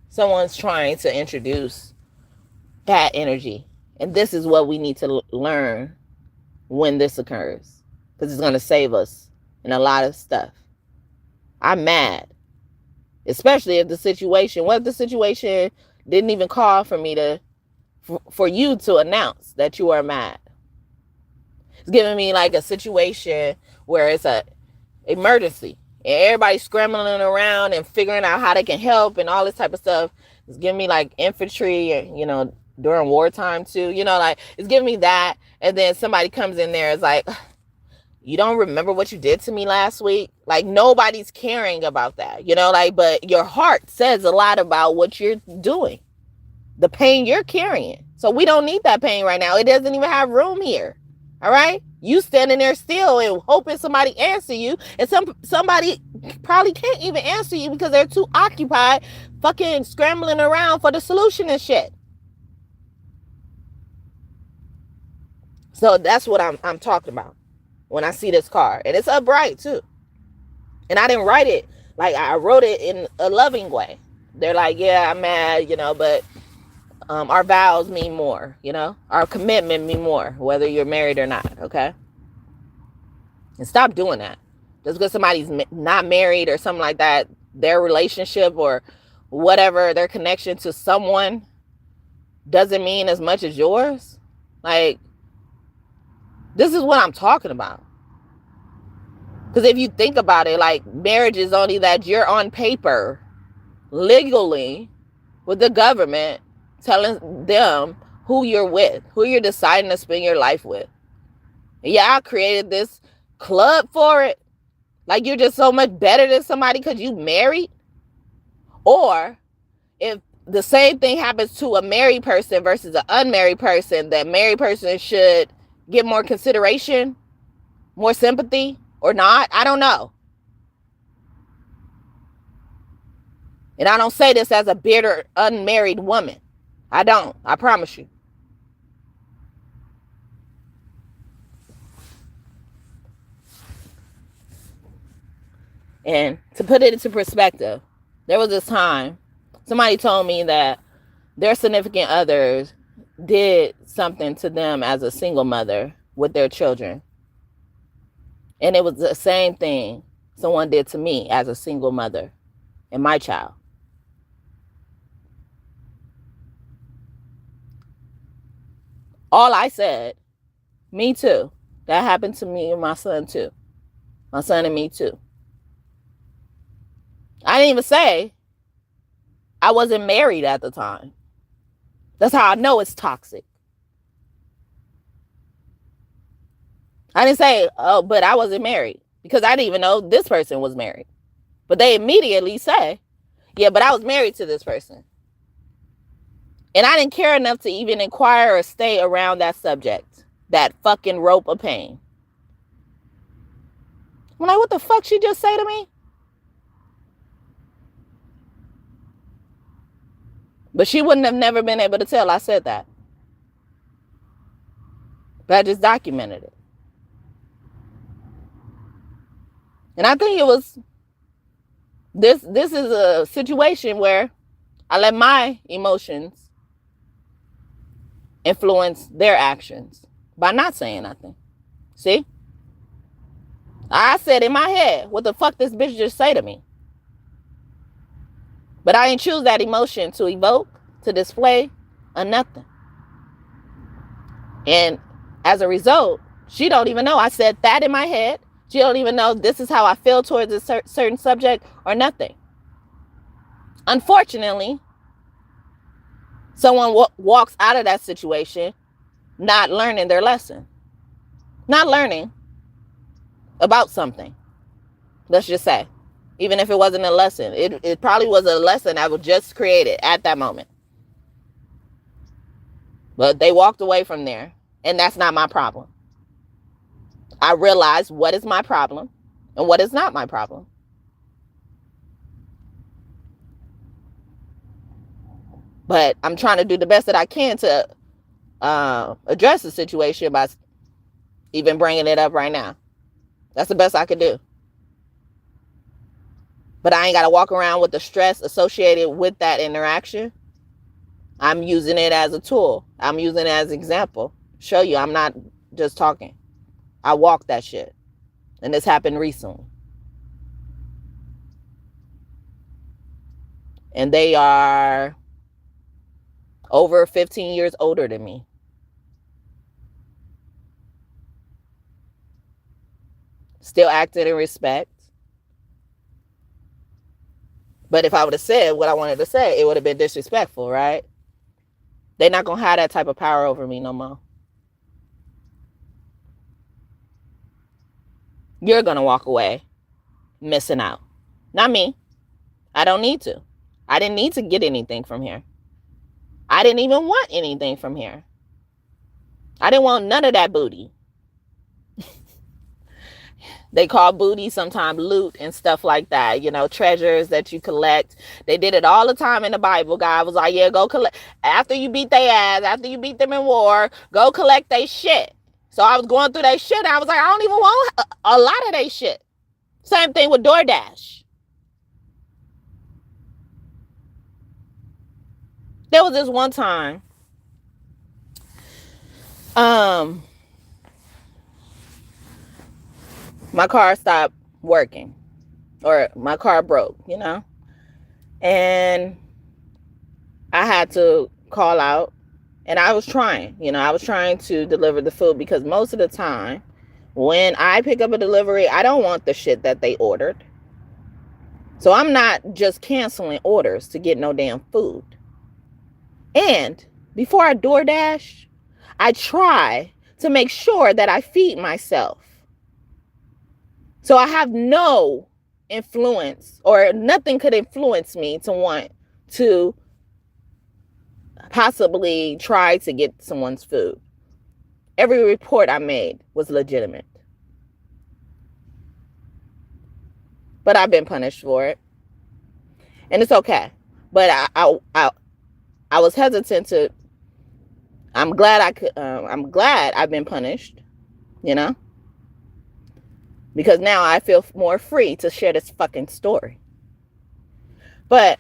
someone's trying to introduce that energy, and this is what we need to learn when this occurs, because it's going to save us in a lot of stuff. I'm mad, especially if what if the situation didn't even call for me for you to announce that you are mad. It's giving me like a situation where it's a emergency and everybody's scrambling around and figuring out how they can help and all this type of stuff. It's giving me like infantry, you know, during wartime too, you know, like it's giving me that. And then somebody comes in there, is like, you don't remember what you did to me last week? Like, nobody's caring about that, you know, like, but your heart says a lot about what you're doing, the pain you're carrying. So we don't need that pain right now. It doesn't even have room here. All right, you standing there still and hoping somebody answer you, and somebody probably can't even answer you because they're too occupied fucking scrambling around for the solution and shit. So that's what I'm talking about when I see this card, and it's upright too. And I didn't write it like, I wrote it in a loving way. They're like, yeah, I'm mad, you know, but our vows mean more, you know, our commitment mean more, whether you're married or not. Okay. And stop doing that. Just because somebody's not married or something like that, their relationship or whatever, their connection to someone doesn't mean as much as yours. Like, this is what I'm talking about. Because if you think about it, like, marriage is only that you're on paper, legally, with the government, telling them who you're with, who you're deciding to spend your life with. Yeah, I created this club for it. Like you're just so much better than somebody because you married. Or if the same thing happens to a married person versus an unmarried person, the married person should get more consideration, more sympathy, or not. I don't know. And I don't say this as a bitter unmarried woman. I don't. I promise you. And to put it into perspective, there was this time somebody told me that their significant others did something to them as a single mother with their children. And it was the same thing someone did to me as a single mother and my child. All I said, me too. That happened to me and my son too. My son and me too. I didn't even say I wasn't married at the time. That's how I know it's toxic. I didn't say, oh, but I wasn't married, because I didn't even know this person was married. But they immediately say, yeah, but I was married to this person. And I didn't care enough to even inquire or stay around that subject, that fucking rope of pain. I'm like, what the fuck she just say to me? But she wouldn't have never been able to tell I said that. But I just documented it. And I think it was, this is a situation where I let my emotions influence their actions by not saying nothing. See? I said in my head, what the fuck this bitch just say to me? But I didn't choose that emotion to evoke, to display, or nothing. And as a result, she don't even know I said that in my head. She don't even know this is how I feel towards a certain subject or nothing. Unfortunately, someone walks out of that situation not learning their lesson. Not learning about something. Let's just say. Even if it wasn't a lesson. It probably was a lesson that was just created at that moment. But they walked away from there. And that's not my problem. I realized what is my problem and what is not my problem. But I'm trying to do the best that I can to address the situation by even bringing it up right now. That's the best I could do. But I ain't got to walk around with the stress associated with that interaction. I'm using it as a tool. I'm using it as an example. Show you I'm not just talking. I walk that shit. And this happened recently. And they are over 15 years older than me. Still acting in respect. But if I would have said what I wanted to say, it would have been disrespectful, right? They're not going to have that type of power over me no more. You're going to walk away missing out. Not me. I don't need to. I didn't need to get anything from here. I didn't even want anything from here. I didn't want none of that booty. They call booty sometimes loot and stuff like that. You know, treasures that you collect. They did it all the time in the Bible. God was like, yeah, go collect. After you beat their ass, after you beat them in war, go collect their shit. So I was going through their shit. And I was like, I don't even want a lot of their shit. Same thing with DoorDash. There was this one time. My car stopped working, or my car broke, you know, and I had to call out, and I was trying to deliver the food, because most of the time when I pick up a delivery, I don't want the shit that they ordered. So I'm not just canceling orders to get no damn food. And before I DoorDash, I try to make sure that I feed myself. So I have no influence, or nothing could influence me to want to possibly try to get someone's food. Every report I made was legitimate. But I've been punished for it. And it's okay. But I was hesitant to. I'm glad I've been punished, you know? Because now I feel more free to share this fucking story. But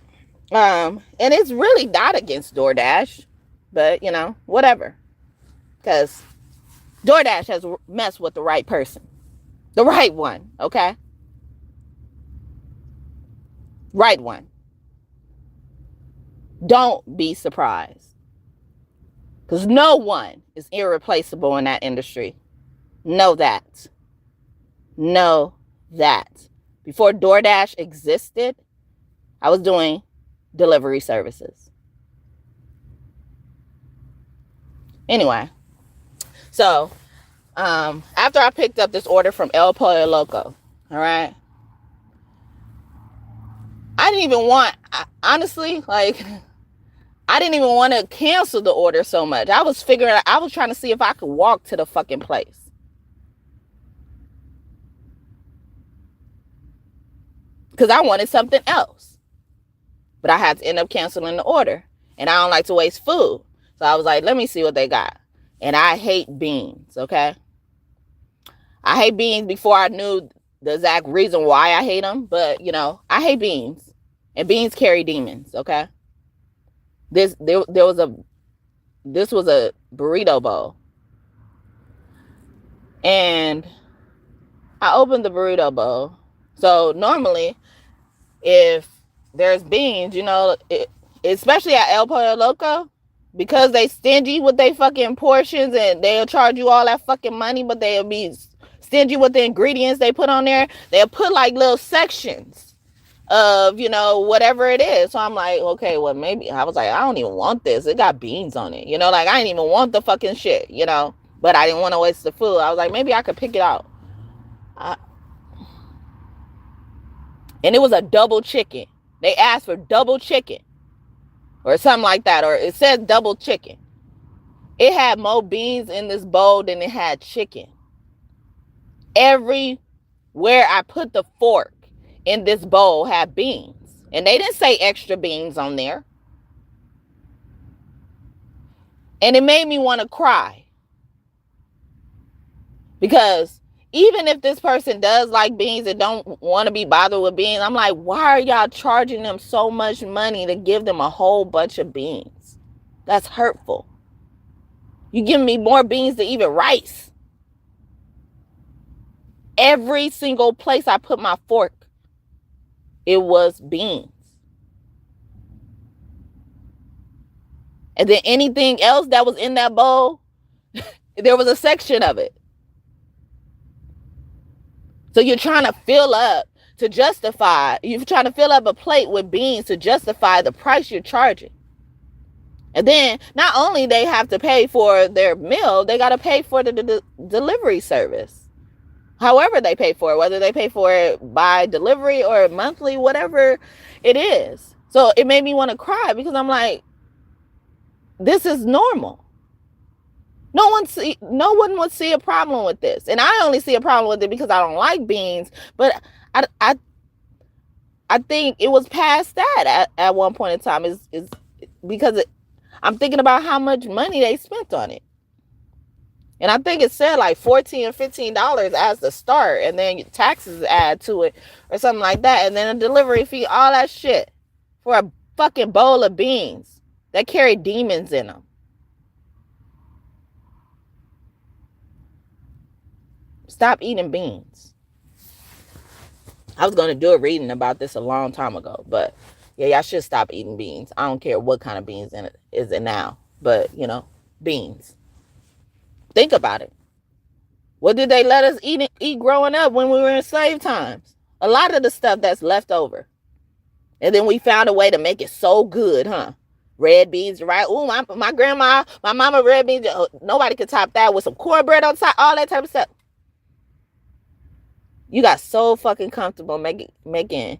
and it's really not against DoorDash, but you know, whatever. Because DoorDash has messed with the right person. The right one, okay? Right one. Don't be surprised. Because no one is irreplaceable in that industry. Know that. Know that. Before DoorDash existed, I was doing delivery services. Anyway, so after I picked up this order from El Pollo Loco, all right, I didn't even want, honestly, like, I didn't even want to cancel the order so much. I was trying to see if I could walk to the fucking place. Because I wanted something else. But I had to end up canceling the order. And I don't like to waste food. So I was like, let me see what they got. And I hate beans, okay? I hate beans before I knew the exact reason why I hate them. But, you know, I hate beans. And beans carry demons, okay? This was a burrito bowl. And I opened the burrito bowl. So normally, if there's beans, you know, especially at El Pollo Loco, because they stingy with their fucking portions and they'll charge you all that fucking money, but they'll be stingy with the ingredients they put on there. They'll put like little sections of, you know, whatever it is. So I'm like, okay, well, maybe I was like, I don't even want this. It got beans on it. You know, like I didn't even want the fucking shit, you know, but I didn't want to waste the food. I was like, maybe I could pick it out. And it was a double chicken. They asked for double chicken or something like that. Or it says double chicken. It had more beans in this bowl than it had chicken. Everywhere I put the fork in this bowl had beans. And they didn't say extra beans on there. And it made me want to cry. Because even if this person does like beans and don't want to be bothered with beans, I'm like, why are y'all charging them so much money to give them a whole bunch of beans? That's hurtful. You give me more beans than even rice. Every single place I put my fork, it was beans. And then anything else that was in that bowl, there was a section of it. So you're trying to fill up to justify, you're trying to fill up a plate with beans to justify the price you're charging. And then not only they have to pay for their meal, they got to pay for the delivery service. However they pay for it, whether they pay for it by delivery or monthly, whatever it is. So it made me want to cry because I'm like, this is normal. No one would see a problem with this. And I only see a problem with it because I don't like beans. But I think it was past that at one point in time. Is because I'm thinking about how much money they spent on it. And I think it said like $14 or $15 as the start. And then taxes add to it or something like that. And then a delivery fee, all that shit for a fucking bowl of beans that carry demons in them. Stop eating beans. I was going to do a reading about this a long time ago, but yeah, y'all should stop eating beans. I don't care what kind of beans is it now, but you know, beans. Think about it. What did they let us eat growing up when we were in slave times? A lot of the stuff that's left over. And then we found a way to make it so good, huh? red beans, right? Ooh, my grandma, my mama, red beans. Nobody could top that with some cornbread on top, all that type of stuff. You got so fucking comfortable making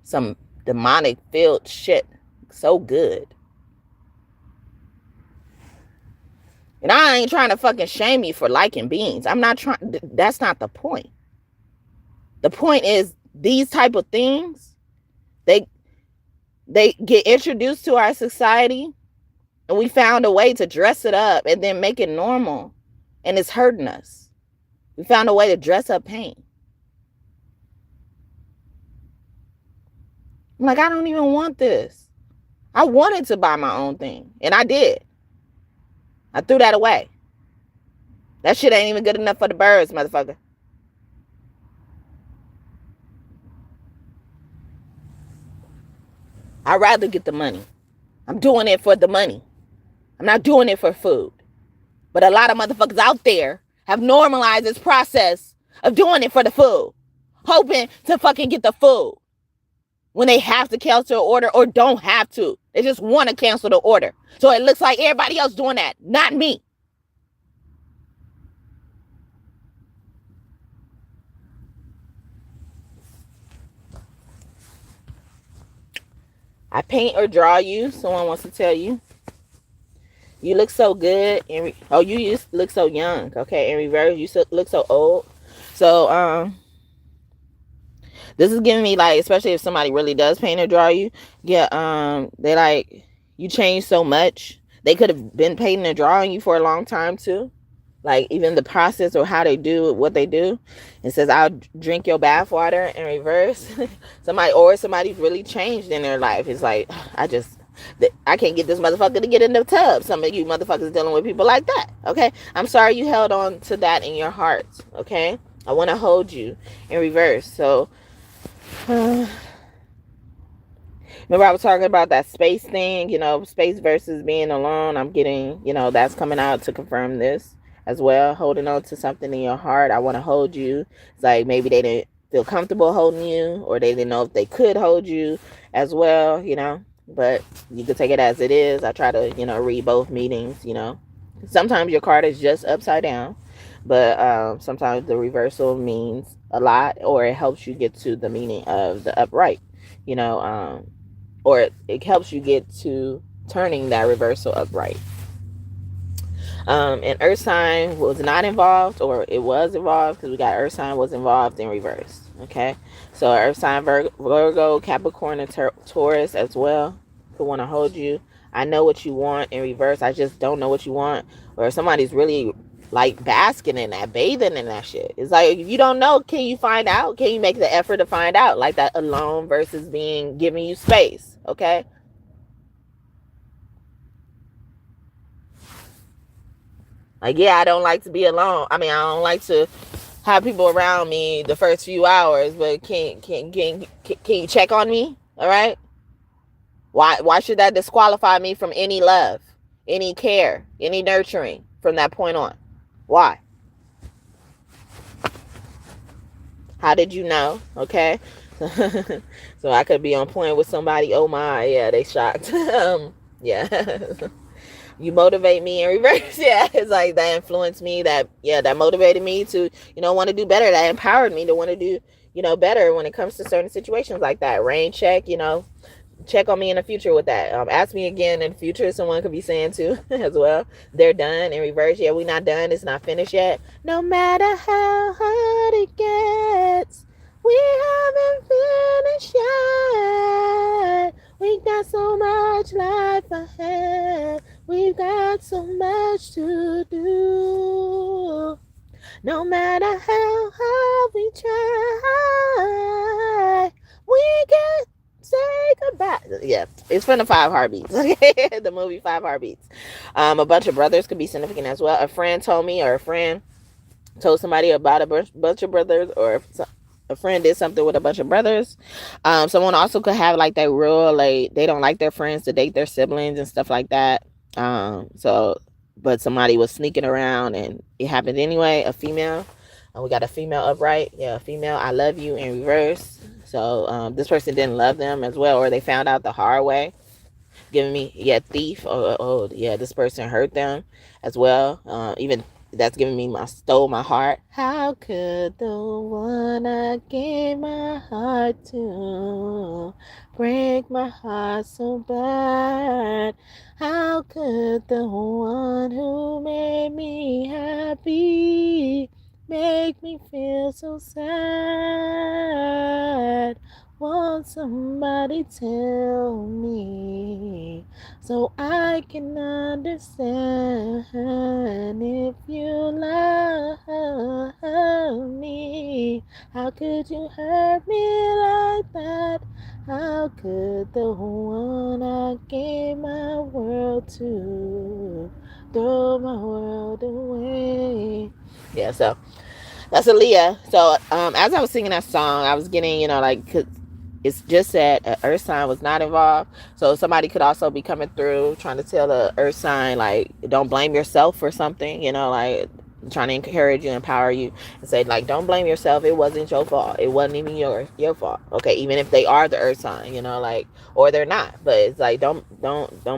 some demonic filled shit so good. And I ain't trying to fucking shame you for liking beans. I'm not trying. That's not the point. The point is these type of things, they get introduced to our society, and we found a way to dress it up and then make it normal, and it's hurting us. We found a way to dress up pain. I'm like, I don't even want this. I wanted to buy my own thing, and I did. I threw that away. That shit ain't even good enough for the birds, motherfucker. I'd rather get the money. I'm doing it for the money. I'm not doing it for food. But a lot of motherfuckers out there have normalized this process of doing it for the food, hoping to fucking get the food when they have to cancel an order or don't have to. They just want to cancel the order. So it looks like everybody else doing that, not me. I paint or draw you. Someone wants to tell you. You look so good. You just look so young. Okay, in reverse, you look so old. So, this is giving me, like, especially if somebody really does paint or draw you. Yeah, they like, you change so much. They could have been painting and drawing you for a long time too. Like, even the process or how they do what they do. It says, I'll drink your bath water in reverse. Somebody's really changed in their life. It's like, I can't get this motherfucker to get in the tub. Some of you motherfuckers dealing with people like that. Okay. I'm sorry you held on to that in your heart. Okay. I want to hold you in reverse. So, remember I was talking about that space thing, space versus being alone. I'm getting, that's coming out to confirm this as well. Holding on to something in your heart. I want to hold you. It's like maybe they didn't feel comfortable holding you, or they didn't know if they could hold you as well, but you can take it as it is. I try to, read both meanings, Sometimes your card is just upside down, but sometimes the reversal means a lot, or it helps you get to the meaning of the upright, or it helps you get to turning that reversal upright. And earth sign was not involved, or it was involved, because we got earth sign was involved in reverse. Okay, so earth sign Virgo, Capricorn, and Taurus as well could want to hold you. I know what you want in reverse. I just don't know what you want. Or somebody's really like basking in that, bathing in that shit. It's like, if you don't know, can you find out? Can you make the effort to find out? Like that alone versus giving you space. Okay. Like, yeah, I don't like to be alone. I don't like to have people around me the first few hours, but can you check on me? All right. Why should that disqualify me from any love, any care, any nurturing from that point on? Why? How did you know? Okay. So I could be on point with somebody. Oh my, yeah, they shocked. Yeah. You motivate me in reverse. Yeah, it's like that influenced me, that motivated me to, want to do better. That empowered me to want to do, better when it comes to certain situations like that. Rain check, check on me in the future with that. Ask me again in the future. Someone could be saying too as well. They're done in reverse. Yeah, we're not done. It's not finished yet. No matter how hard it gets, we haven't finished yet. We got so much life ahead. We've got so much to do. No matter how hard we try, we can say goodbye. Yeah, it's from the 5 Heartbeats. Okay, the movie 5 Heartbeats. A bunch of brothers could be significant as well. A friend told me, or a friend told somebody about a bunch of brothers, or a friend did something with a bunch of brothers. Someone also could have like that rule, like they don't like their friends to date their siblings and stuff like that. But somebody was sneaking around and it happened anyway. A female. We got a female upright. Yeah, a female. I love you in reverse. So this person didn't love them as well, or they found out the hard way. giving me, yeah, thief. Oh, yeah, this person hurt them as well. Even that's giving me stole my heart. How could the one I gave my heart to break my heart so bad? How could the one who made me happy make me feel so sad? Won't somebody tell me so I can understand? If you love me, how could you hurt me like that? How could the one I gave my world to throw my world away? Yeah, so that's Aaliyah. So as I was singing that song, I was getting, like, 'cause it's just that an earth sign was not involved. So somebody could also be coming through trying to tell the earth sign, like, don't blame yourself for something, like trying to encourage you, empower you, and say, like, don't blame yourself. It wasn't your fault. It wasn't even your fault. Okay, even if they are the earth sign, like, or they're not. But it's like, don't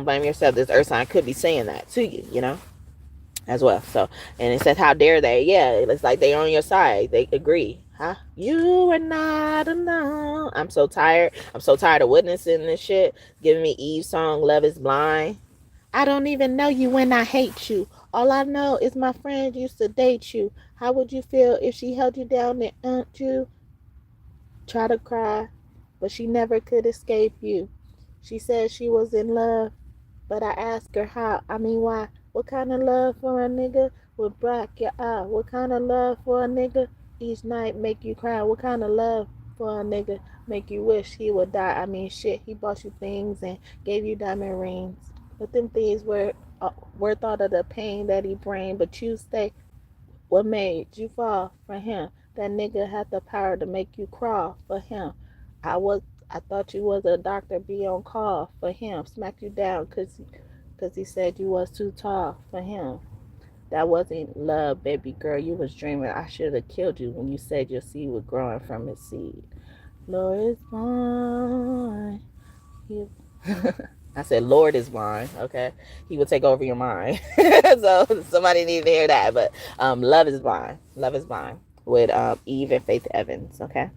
blame yourself. This earth sign could be saying that to you, as well. So, and it says, how dare they? Yeah, it's like they on your side. They agree. Huh? You are not alone. I'm so tired. I'm so tired of witnessing this shit. Giving me Eve's song, Love is Blind. I don't even know you when I hate you. All I know is my friend used to date you. How would you feel if she held you down and you? Try to cry, but she never could escape you. She said she was in love, but I asked her how. I mean, why? What kind of love for a nigga would black your eye? What kind of love for a nigga each night make you cry? What kind of love for a nigga make you wish he would die? I mean, shit, he bought you things and gave you diamond rings. But them things were worth all of the pain that he bring. But you stay. What made you fall for him? That nigga had the power to make you crawl for him. I thought you was a doctor, be on call for him. Smack you down cause he said you was too tall for him. That wasn't love, baby girl. You was dreaming. I should have killed you when you said your seed was growing from his seed. Lord is mine. You I said, Lord is mine, okay? He will take over your mind. So somebody needed to hear that. But Love is Mine. Love is Mine with Eve and Faith Evans, okay?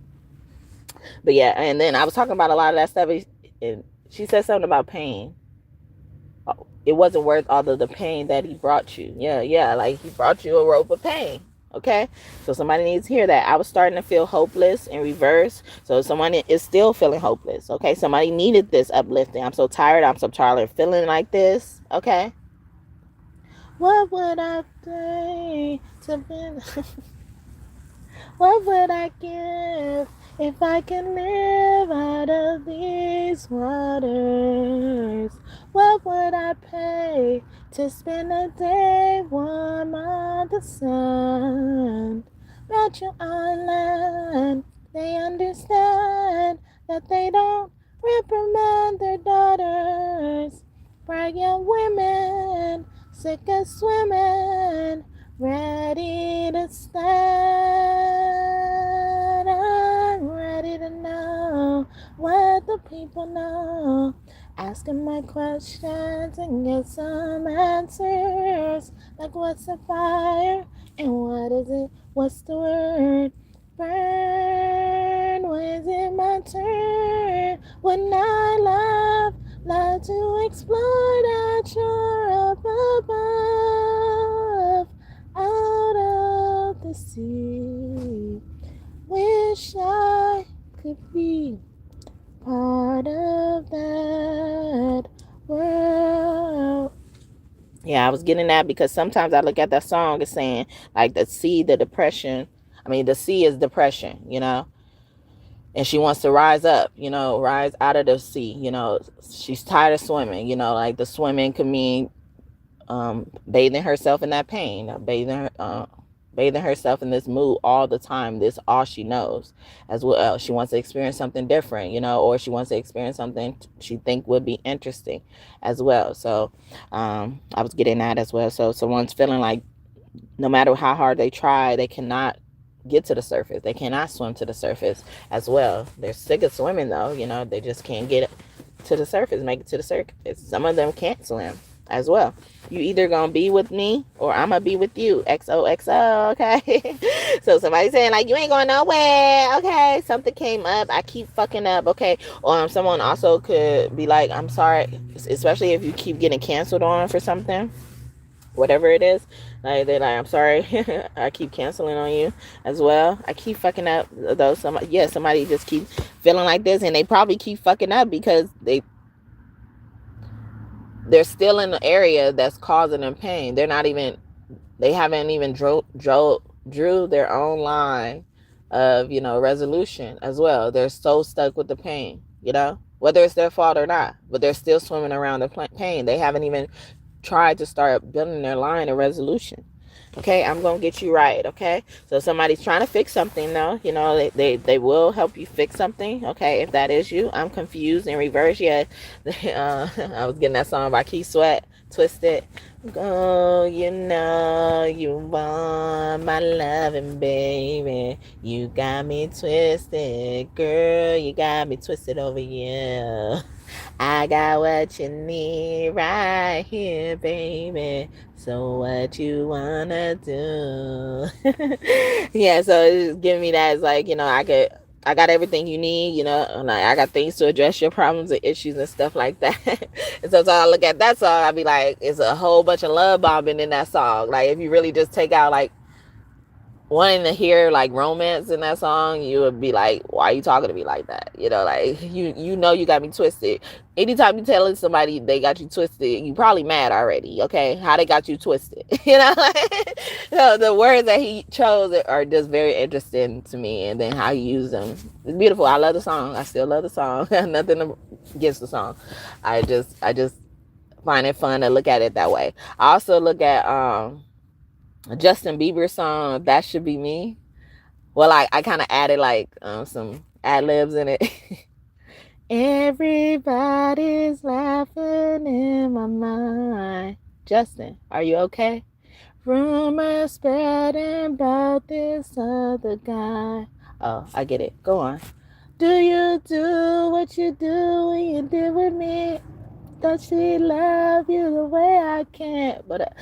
But yeah, and then I was talking about a lot of that stuff. And she said something about pain. It wasn't worth all of the pain that he brought you. Yeah, like he brought you a rope of pain. Okay, so somebody needs to hear that. I was starting to feel hopeless in reverse. So someone is still feeling hopeless. Okay, somebody needed this uplifting. I'm so tired. I'm so tired of feeling like this. Okay, what would I say to be? What would I give if I can live out of these waters? What would I pay to spend a day warm on the sun? At your island, they understand that they don't reprimand their daughters. Pregnant women, sick of swimming, ready to stand. I'm ready to know what the people know. Asking my questions and get some answers. Like, what's a fire and what is it? What's the word? Burn. When is it my turn? When I love to explore that you're up above, out of the sea. Wish I could be part of that world. Yeah, I was getting that because sometimes I look at that song as saying, like, the sea, the depression. I mean, the sea is depression, and she wants to rise up, rise out of the sea. She's tired of swimming. Like, the swimming could mean bathing herself in that pain, bathing herself in this mood all the time. This all she knows as well. She wants to experience something different, or she wants to experience something she think would be interesting as well. So I was getting that as well. So someone's feeling like no matter how hard they try, they cannot get to the surface. They cannot swim to the surface as well. They're sick of swimming though, they just can't get to the surface, make it to the surface. Some of them can't swim as well. You either gonna be with me or I'm gonna be with you. XOXO, okay? So somebody saying like, you ain't going nowhere, okay? Something came up, I keep fucking up, okay? Or someone also could be like, I'm sorry, especially if you keep getting canceled on for something, whatever it is. Like, they're like, I'm sorry, I keep canceling on you as well. I keep fucking up, though. Somebody just keep feeling like this, and they probably keep fucking up because they're still in the area that's causing them pain. They haven't even drew their own line of, resolution as well. They're so stuck with the pain, whether it's their fault or not, but they're still swimming around the pain. They haven't even tried to start building their line of resolution. Okay, I'm gonna get you right. Okay, so somebody's trying to fix something, though. They will help you fix something. Okay, if that is you. I'm confused in reverse. Yeah, I was getting that song by Keith Sweat, Twisted. Go, you want my loving, baby. You got me twisted, girl. You got me twisted over you. I got what you need right here, baby. So what you wanna do? Yeah, so it's just giving me that. It's like, I got everything you need, like I got things to address your problems and issues and stuff like that. And so I look at that song, I'll be like, it's a whole bunch of love bombing in that song. Like, if you really just take out like wanting to hear like romance in that song, you would be like, why are you talking to me like that? Like, you got me twisted. Anytime you telling somebody they got you twisted, you probably mad already. Okay, how they got you twisted? So the words that he chose are just very interesting to me, and then how he used them, it's beautiful. I love the song. I still love the song. Nothing against the song. I just find it fun to look at it that way. I also look at Justin Bieber song, That Should Be Me. Well, I kind of added like some ad libs in it. Everybody's laughing in my mind. Justin, are you okay? Rumors spreading about this other guy. Oh, I get it. Go on. Do you do what you do when you did with me? Does she love you the way I can't? But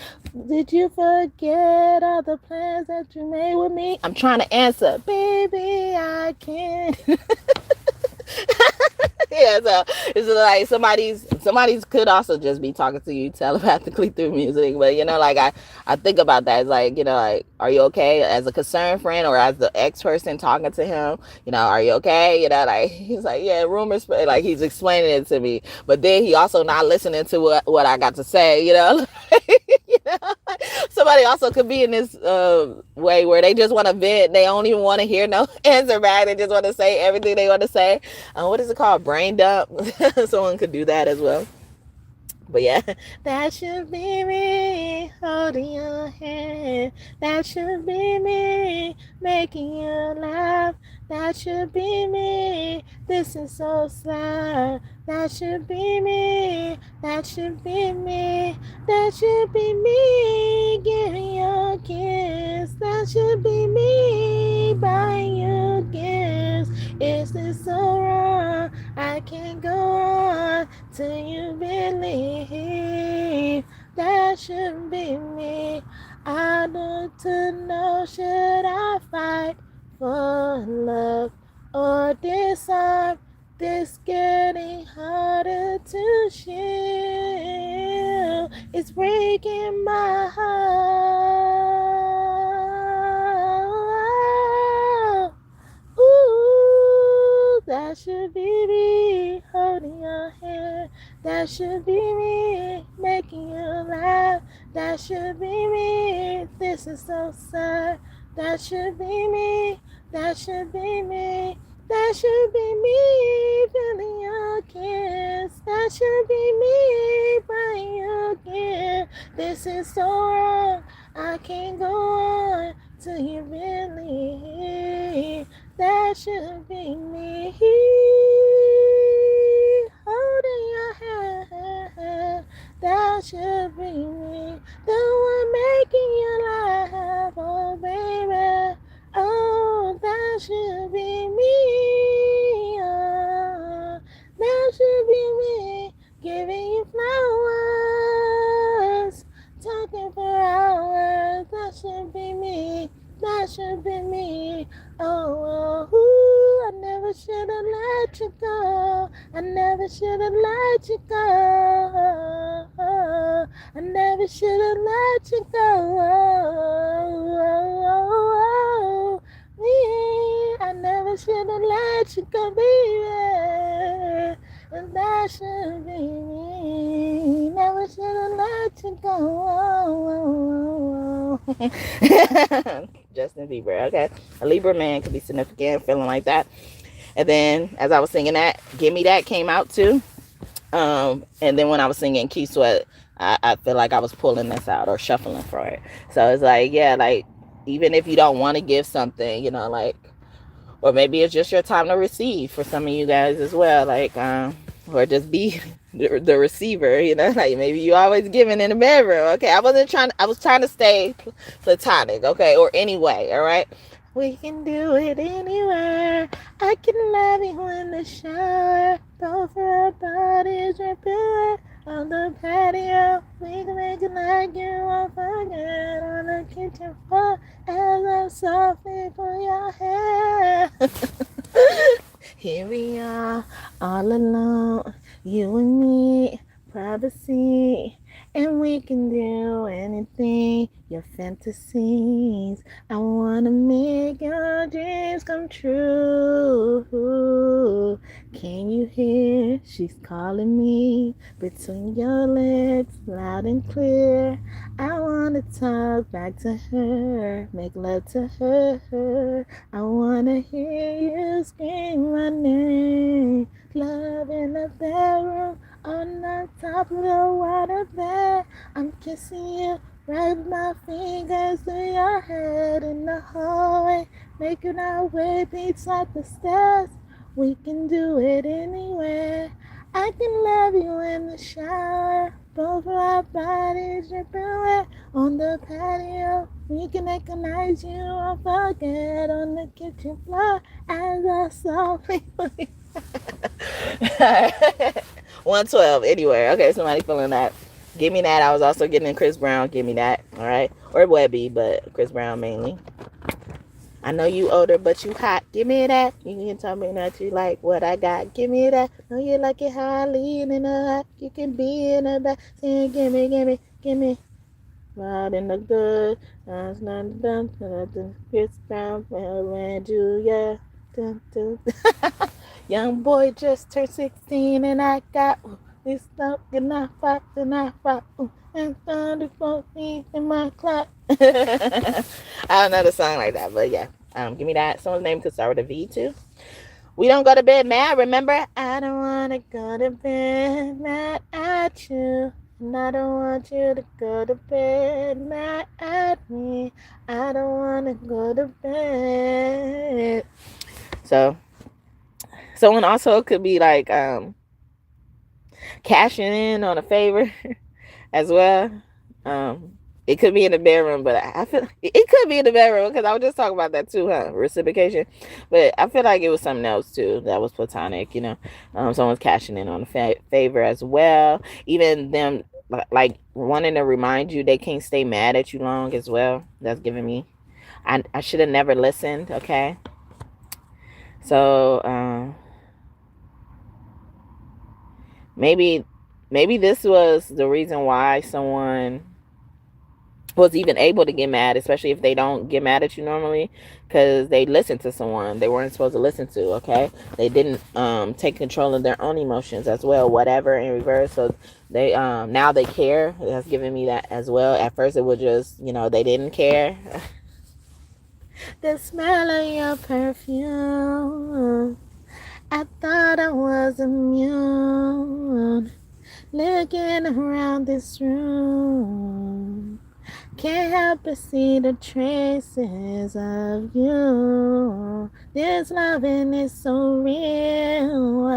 did you forget all the plans that you made with me? I'm trying to answer. Baby, I can't. Yeah, so it's like somebody's could also just be talking to you telepathically through music. But like I think about that. It's like, are you okay, as a concerned friend or as the ex person talking to him? Are you okay? Like, he's like, yeah, rumors, like he's explaining it to me, but then he also not listening to what I got to say. Somebody also could be in this way where they just want to vent. They don't even want to hear no answer back. They just want to say everything they want to say. What is it called? Brain dump. Someone could do that as well. But yeah, that should be me holding your hand. That should be me making you laugh. That should be me. This is so sad. That should be me. That should be me. That should be me giving you a kiss. That should be me buying you gifts. Is this so wrong? I can't go on till you believe. That should be me. I need to know, should I fight for love or disarm? This getting harder to shield. It's breaking my heart. Ooh, that should be me holding your hand. That should be me making you laugh. That should be me. This is so sad. That should be me. That should be me. That should be me feeling your kiss. That should be me buying you again. This is so wrong. I can't go on till you believe. That should be me holding your hand. That should be me, the one making you laugh, oh baby. Oh, that should be me. Oh, that should be me. go. I never should have let you go. I never should have let you go. I never should have let you go, baby. And that should be me. Never should have let you go. Justin Bieber, okay. A Libra man could be significant, feeling like that. And then as I was singing that, Give Me That came out too. And then when I was singing Key Sweat, I feel like I was pulling this out or shuffling for it. So it's like, yeah, like even if you don't want to give something, you know, like, or maybe it's just your time to receive for some of you guys as well, like, or just be the receiver, you know, like maybe you always giving in the bedroom. Okay, I was trying to stay platonic, okay, or anyway, all right. We can do it anywhere. I can love you in the shower. Both of our bodies repeat on the patio. We can make it like you won't forget on the kitchen floor as I softly pull your hair. Here we are, all alone, you and me, privacy, and we can do anything, your fantasies. I wanna make your dreams come true. Can you hear? She's calling me between your lips, loud and clear. I wanna talk back to her, make love to her. I wanna hear you scream my name. Love in the bedroom, on the top of the water bed. I'm kissing you, rub my fingers through your head in the hallway, making our way beside the stairs. We can do it anywhere. I can love you in the shower. Both of our bodies dripping wet on the patio. We can recognize you or forget on the kitchen floor as I softly 112 anywhere. Okay, somebody feeling that. Give Me That. I was also getting Chris Brown. Give Me That. All right, or Webby, but Chris Brown mainly. I know you older, but you hot. Give me that. You can tell me that you like what I got. Give me that. Know you like it how I lean in the hot. You can be in the back saying, give me, give me, give me. Loud in the good. That's not done. Chris Brown, and Julia. Young boy just turned 16 and I got this stuff and I fought and found it for me in my clock. I don't know the song like that, but yeah. Give me that. Someone's name could start with a V too. We don't go to bed mad, remember? I don't want to go to bed mad at you. And I don't want you to go to bed mad at me. I don't want to go to bed. So, someone also could be like cashing in on a favor as well. It could be in the bedroom, but I feel it could be in the bedroom because I was just talking about that too, huh? Reciprocation. But I feel like it was something else too that was platonic, you know. Someone's cashing in on a favor as well. Even them like wanting to remind you they can't stay mad at you long as well. That's giving me. I should have never listened. Okay. So maybe this was the reason why someone was even able to get mad, especially if they don't get mad at you normally, because they listened to someone they weren't supposed to listen to. Okay, they didn't take control of their own emotions as well, whatever in reverse. So they now they care. That's giving me that as well. At first it was just, you know, they didn't care. The smell of your perfume, I thought I was immune. Looking around this room, can't help but see the traces of you. This loving is so real.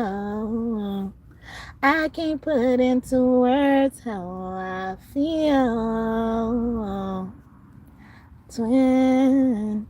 I can't put into words how I feel. Twin,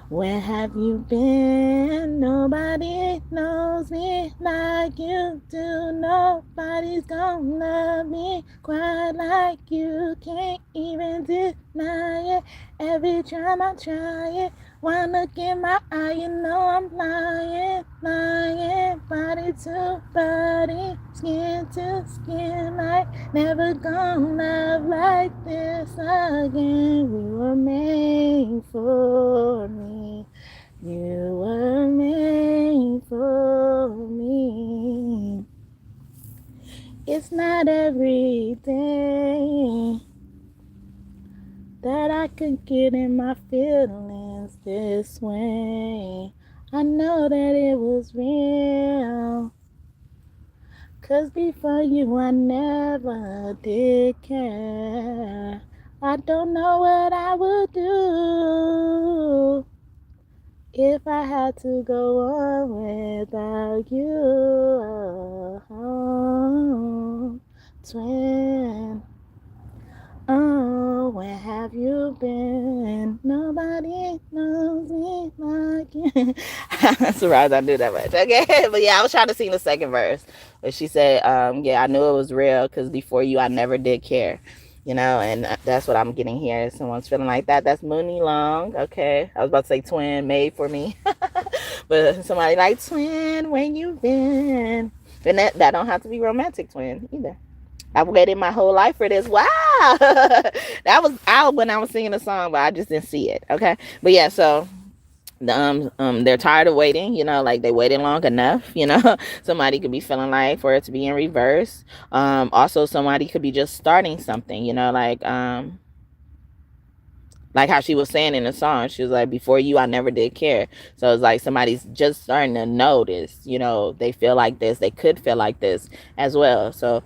where have you been? Nobody knows me like you do. Nobody's gonna love me quite like you. Can't even deny it. Every time I try it, One look in my eye, you know I'm lying, lying. Body to body, skin to skin, like never gonna love like this again. We were made for me. You were made for me. It's not every day that I could get in my feelings this way. I know that it was real, 'cause before you I never did care. I don't know what I would do if I had to go on without you. Oh, twin. Oh, where have you been? Nobody knows me like you. I'm surprised I knew that much. Okay, but yeah, I was trying to sing the second verse. But she said, yeah, I knew it was real because before you, I never did care. You know, and that's what I'm getting here. If someone's feeling like that, that's Mooney Long. Okay, I was about to say twin, made for me. But somebody like twin, where you been? And that don't have to be romantic twin either. I've waited my whole life for this. Wow. That was out when I was singing the song, but I just didn't see it. Okay. But yeah, so they're tired of waiting, you know, like they waited long enough, you know. Somebody could be feeling like for it to be in reverse. Also somebody could be just starting something, you know, like how she was saying in the song, she was like, before you, I never did care. So it's like somebody's just starting to notice, you know, they feel like this, they could feel like this as well. So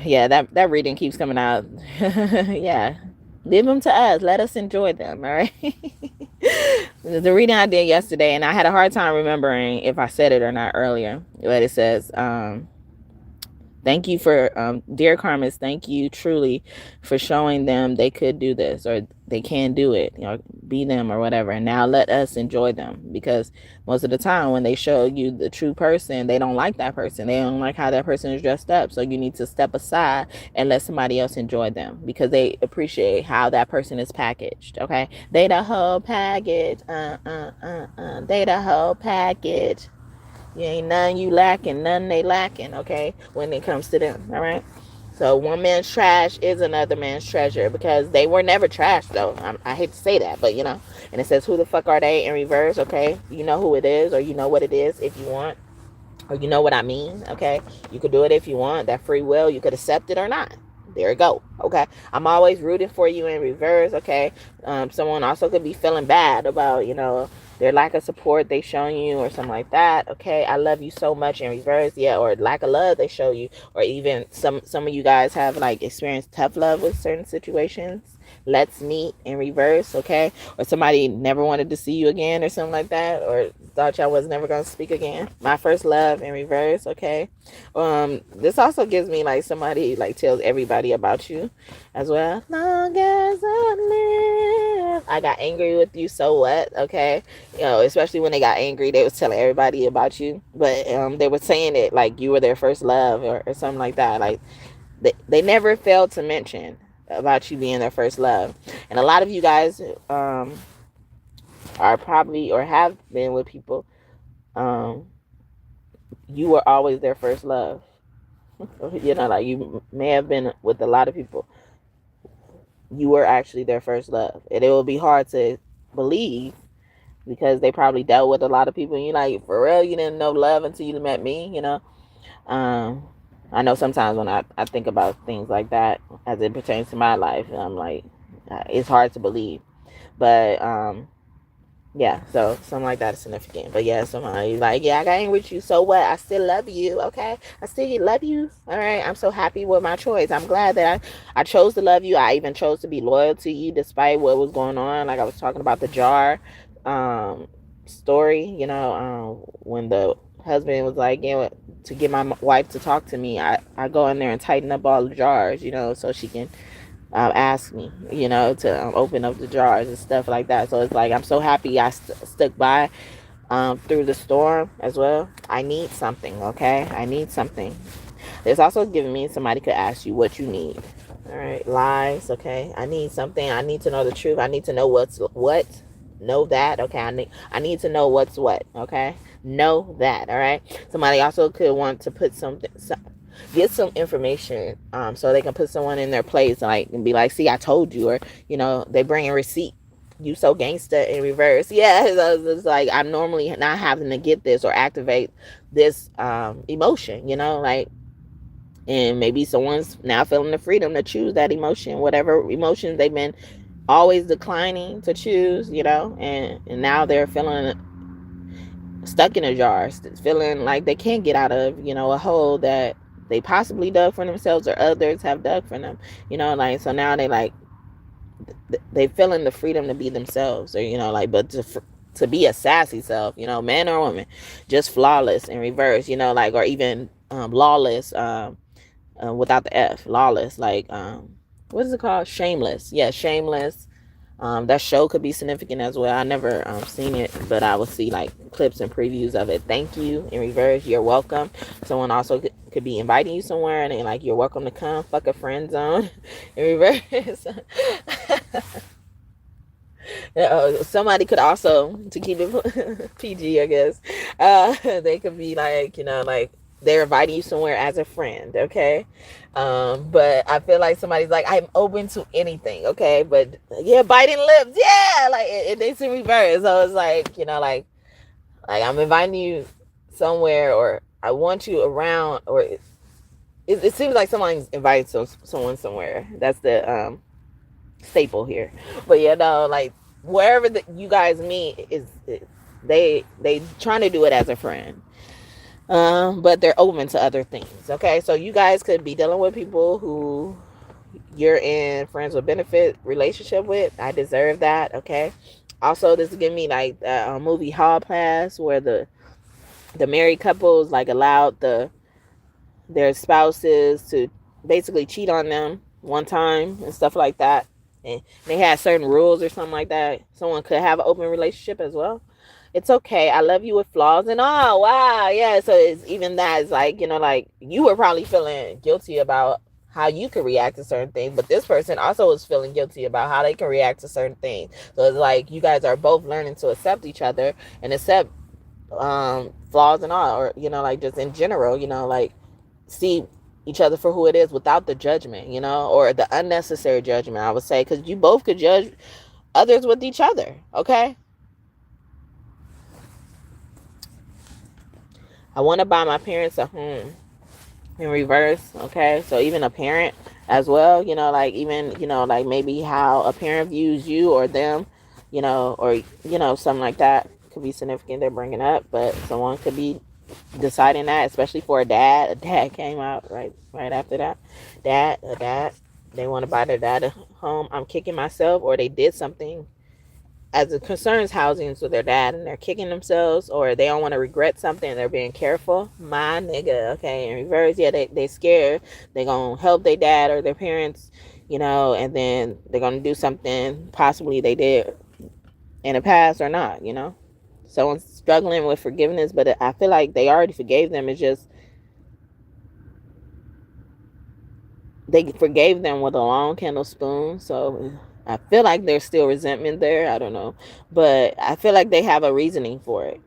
yeah, that reading keeps coming out. Yeah, leave them to us. Let us enjoy them. All right. The reading I did yesterday, and I had a hard time remembering if I said it or not earlier, but it says, thank you for, dear karmas, thank you truly for showing them they could do this or they can do it, you know, be them or whatever. And now let us enjoy them, because most of the time when they show you the true person, they don't like that person. They don't like how that person is dressed up. So you need to step aside and let somebody else enjoy them, because they appreciate how that person is packaged. Okay. They the whole package. They the whole package. You ain't none you lacking, none they lacking, okay, when it comes to them, all right? So one man's trash is another man's treasure, because they were never trash, though. I hate to say that, but, you know. And it says, who the fuck are they in reverse, okay? You know who it is, or you know what it is if you want, or you know what I mean, okay? You could do it if you want. That free will, you could accept it or not. There you go. Okay. I'm always rooting for you in reverse. Okay. Someone also could be feeling bad about, you know, their lack of support they shown you or something like that. Okay. I love you so much in reverse. Yeah. Or lack of love they show you. Or even some of you guys have like experienced tough love with certain situations. Let's meet in reverse. Okay. Or somebody never wanted to see you again or something like that. Or thought y'all was never going to speak again. My first love in reverse. Okay. This also gives me like somebody like tells everybody about you as well. Long as I live, I got angry with you, so what? Okay. You know, especially when they got angry, they was telling everybody about you, but they were saying it like you were their first love, or something like that. Like they never failed to mention about you being their first love. And a lot of you guys are probably or have been with people, you were always their first love. You know, like you may have been with a lot of people, you were actually their first love. And it will be hard to believe, because they probably dealt with a lot of people, and you're like, for real, you didn't know love until you met me, you know. I know sometimes when I think about things like that as it pertains to my life, I'm like, it's hard to believe. But yeah, so something like that is significant. But yeah, somebody like, yeah, I got angry with you, so what? I still love you, okay? I still love you. All right, I'm so happy with my choice. I'm glad that I chose to love you. I even chose to be loyal to you despite what was going on. Like I was talking about the jar story, you know, when the husband was like, you know, to get my wife to talk to me, I go in there and tighten up all the jars, you know, so she can ask me, you know, to open up the jars and stuff like that. So it's like, I'm so happy I stuck by through the storm as well. I need something, okay? I need something. There's also giving me somebody could ask you what you need. All right, lies, okay? I need something. I need to know the truth. I need to know what's what. Know that. Okay, I need to know what's what. Okay, know that. All right. Somebody also could want to put get some information, so they can put someone in their place, like, and be like, see, I told you. Or, they bring a receipt. You so gangsta in reverse. Yeah, so it's like, I'm normally not having to get this or activate this emotion, like, and maybe someone's now feeling the freedom to choose that emotion, whatever emotions they've been always declining to choose, and now they're feeling stuck in a jar, feeling like they can't get out of, a hole that they possibly dug for themselves or others have dug for them, like, so now they feeling the freedom to be themselves, or, like, but to be a sassy self, man or woman, just flawless in reverse, like, or even lawless, without the F, lawless, like, what is it called? Shameless. Yeah, shameless. That show could be significant as well. I never seen it, but I will see like clips and previews of it. Thank you in reverse. You're welcome. Someone also could be inviting you somewhere, and they're like, you're welcome to come. Fuck a friend zone in reverse. Somebody could also, to keep it PG, I guess, they could be like, like, they're inviting you somewhere as a friend, okay? But I feel like somebody's like, I'm open to anything, okay? But yeah, biting lips, yeah, like, it's in reverse. So it's like, like I'm inviting you somewhere, or I want you around, or it seems like someone's inviting someone somewhere. That's the staple here. But yeah, no, like, wherever you guys meet is they trying to do it as a friend, but they're open to other things. Okay, so you guys could be dealing with people who you're in friends with benefit relationship with. I deserve that. Okay, also this is giving me like a movie Hall Pass, where the married couples like allowed their spouses to basically cheat on them one time and stuff like that, and they had certain rules or something like that. Someone could have an open relationship as well. It's okay. I love you with flaws and all. Wow, yeah. So it's even that. It's like, like, you were probably feeling guilty about how you could react to certain things, but this person also was feeling guilty about how they can react to certain things. So it's like you guys are both learning to accept each other and accept flaws and all, or, like, just in general, like, see each other for who it is without the judgment, or the unnecessary judgment, I would say, because you both could judge others with each other. Okay, I want to buy my parents a home in reverse. Okay, so even a parent as well, like, even, like, maybe how a parent views you or them, or, something like that could be significant they're bringing up. But someone could be deciding that, especially for a dad came out right after that. A dad, they want to buy their dad a home. I'm kicking myself, or they did something as it concerns housing with their dad, and they're kicking themselves, or they don't want to regret something, they're being careful. My nigga. Okay, in reverse, yeah, they scared they're gonna help their dad or their parents, and then they're gonna do something possibly they did in the past or not. Someone's struggling with forgiveness, but I feel like they already forgave them. It's just they forgave them with a long candle spoon. So I feel like there's still resentment there. I don't know. But I feel like they have a reasoning for it.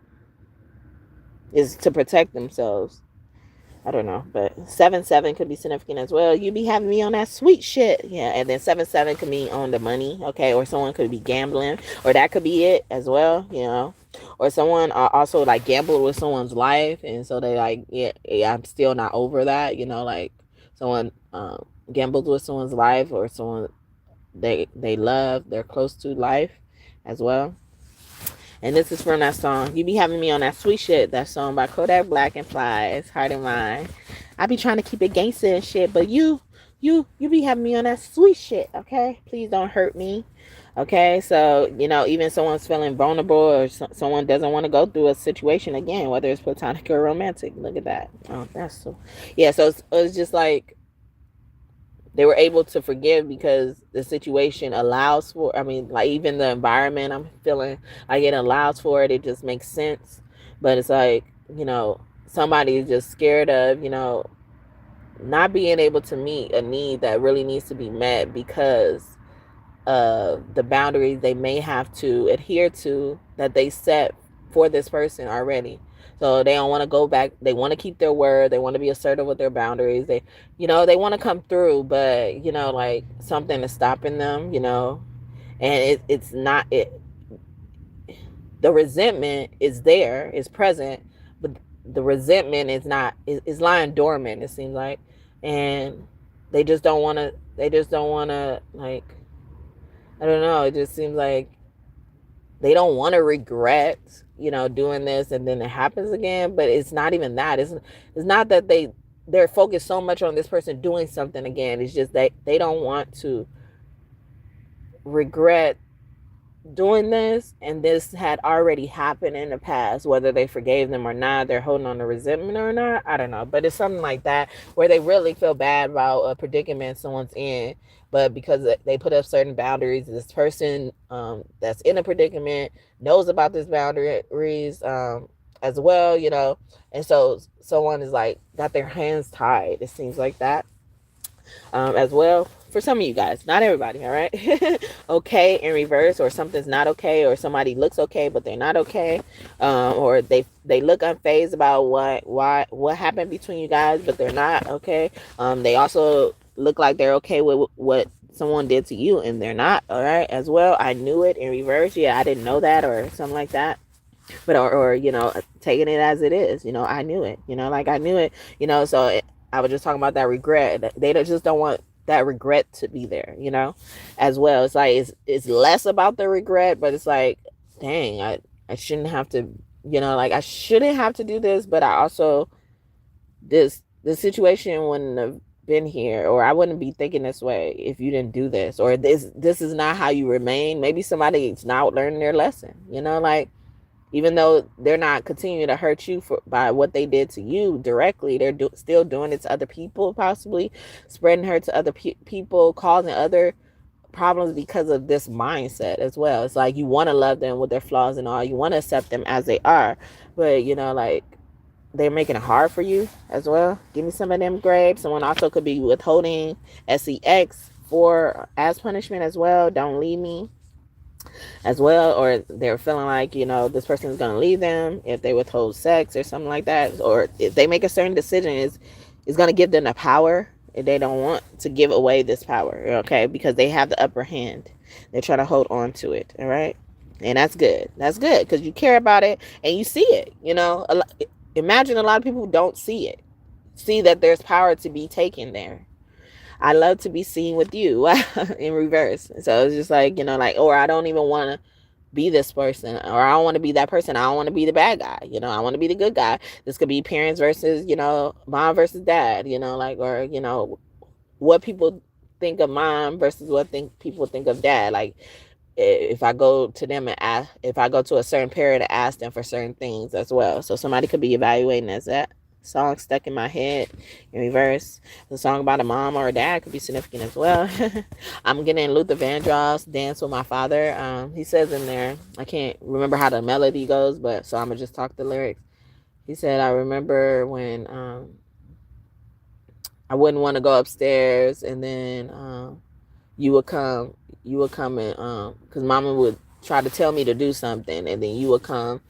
Is to protect themselves. I don't know. But 7-7 could be significant as well. You be having me on that sweet shit. Yeah. And then 7-7 could be on the money. Okay. Or someone could be gambling. Or that could be it as well. Or someone also like gambled with someone's life. And so they like, yeah, I'm still not over that. Like someone gambled with someone's life, or someone they love, they're close to life as well. And this is from that song, You Be Having Me on That Sweet Shit, that song by Kodak Black and Plies, Heart and Mind. I be trying to keep it gangster and shit, but you be having me on that sweet shit, okay? Please don't hurt me. Okay, so, even someone's feeling vulnerable, or someone doesn't want to go through a situation again, whether it's platonic or romantic. Look at that. Oh, that's so, yeah, so it's just like they were able to forgive because the situation allows for, like, even the environment, I'm feeling like it allows for it. It just makes sense. But it's like, somebody is just scared of, not being able to meet a need that really needs to be met, because the boundaries they may have to adhere to that they set for this person already. So they don't want to go back. They want to keep their word. They want to be assertive with their boundaries. They, they want to come through, but like something is stopping them. And it's not it. The resentment is there, is present, but the resentment is not is lying dormant. It seems like, and they just don't want to. They just don't want to like. I don't know. It just seems like they don't want to regret, doing this and then it happens again. But it's not even that. It's not that they're focused so much on this person doing something again. It's just that they don't want to regret doing this, and this had already happened in the past. Whether they forgave them or not, they're holding on to resentment or not, I don't know, but it's something like that where they really feel bad about a predicament someone's in, but because they put up certain boundaries, this person that's in a predicament knows about these boundaries as well, and so someone is like got their hands tied, it seems like that, as well, for some of you guys, not everybody, all right? Okay in reverse, or something's not okay, or somebody looks okay but they're not okay, or they look unfazed about what happened between you guys, but they're not okay. They also look like they're okay with what someone did to you and they're not, all right, as well. I knew it in reverse. Yeah, I didn't know that, or something like that. But or taking it as it is, I knew it, like I knew it, so I was just talking about that regret. They just don't want that regret to be there, as well. It's like it's less about the regret, but it's like, dang, I shouldn't have to, like I shouldn't have to do this, but I also the situation wouldn't have been here, or I wouldn't be thinking this way if you didn't do this, or this is not how you remain. Maybe somebody's not learning their lesson, like, even though they're not continuing to hurt you by what they did to you directly, they're still doing it to other people, possibly spreading hurt to other people, causing other problems because of this mindset as well. It's like you want to love them with their flaws and all, you want to accept them as they are, but like they're making it hard for you as well. Give me some of them grapes. Someone also could be withholding sex for as punishment as well. Don't leave me as well, or they're feeling like this person is going to leave them if they withhold sex or something like that, or if they make a certain decision is going to give them the power, and they don't want to give away this power, okay, because they have the upper hand. They're trying to hold on to it, all right, and that's good because you care about it and you see it. Imagine a lot of people who don't see that there's power to be taken there. I love to be seen with you in reverse. So it's just like, or I don't even want to be this person, or I don't want to be that person. I don't want to be the bad guy. I want to be the good guy. This could be parents versus, mom versus dad, like, or, what people think of mom versus what people think of dad. Like, if I go to them and ask, if I go to a certain parent and ask them for certain things as well. So somebody could be evaluating as that. Song stuck in my head in reverse. The song about a mom or a dad could be significant as well. I'm getting Luther Vandross, Dance with My Father. He says in there, I can't remember how the melody goes, but so I'm gonna just talk the lyrics. He said, I remember when I wouldn't want to go upstairs, and then you would come and because mama would try to tell me to do something, and then you would come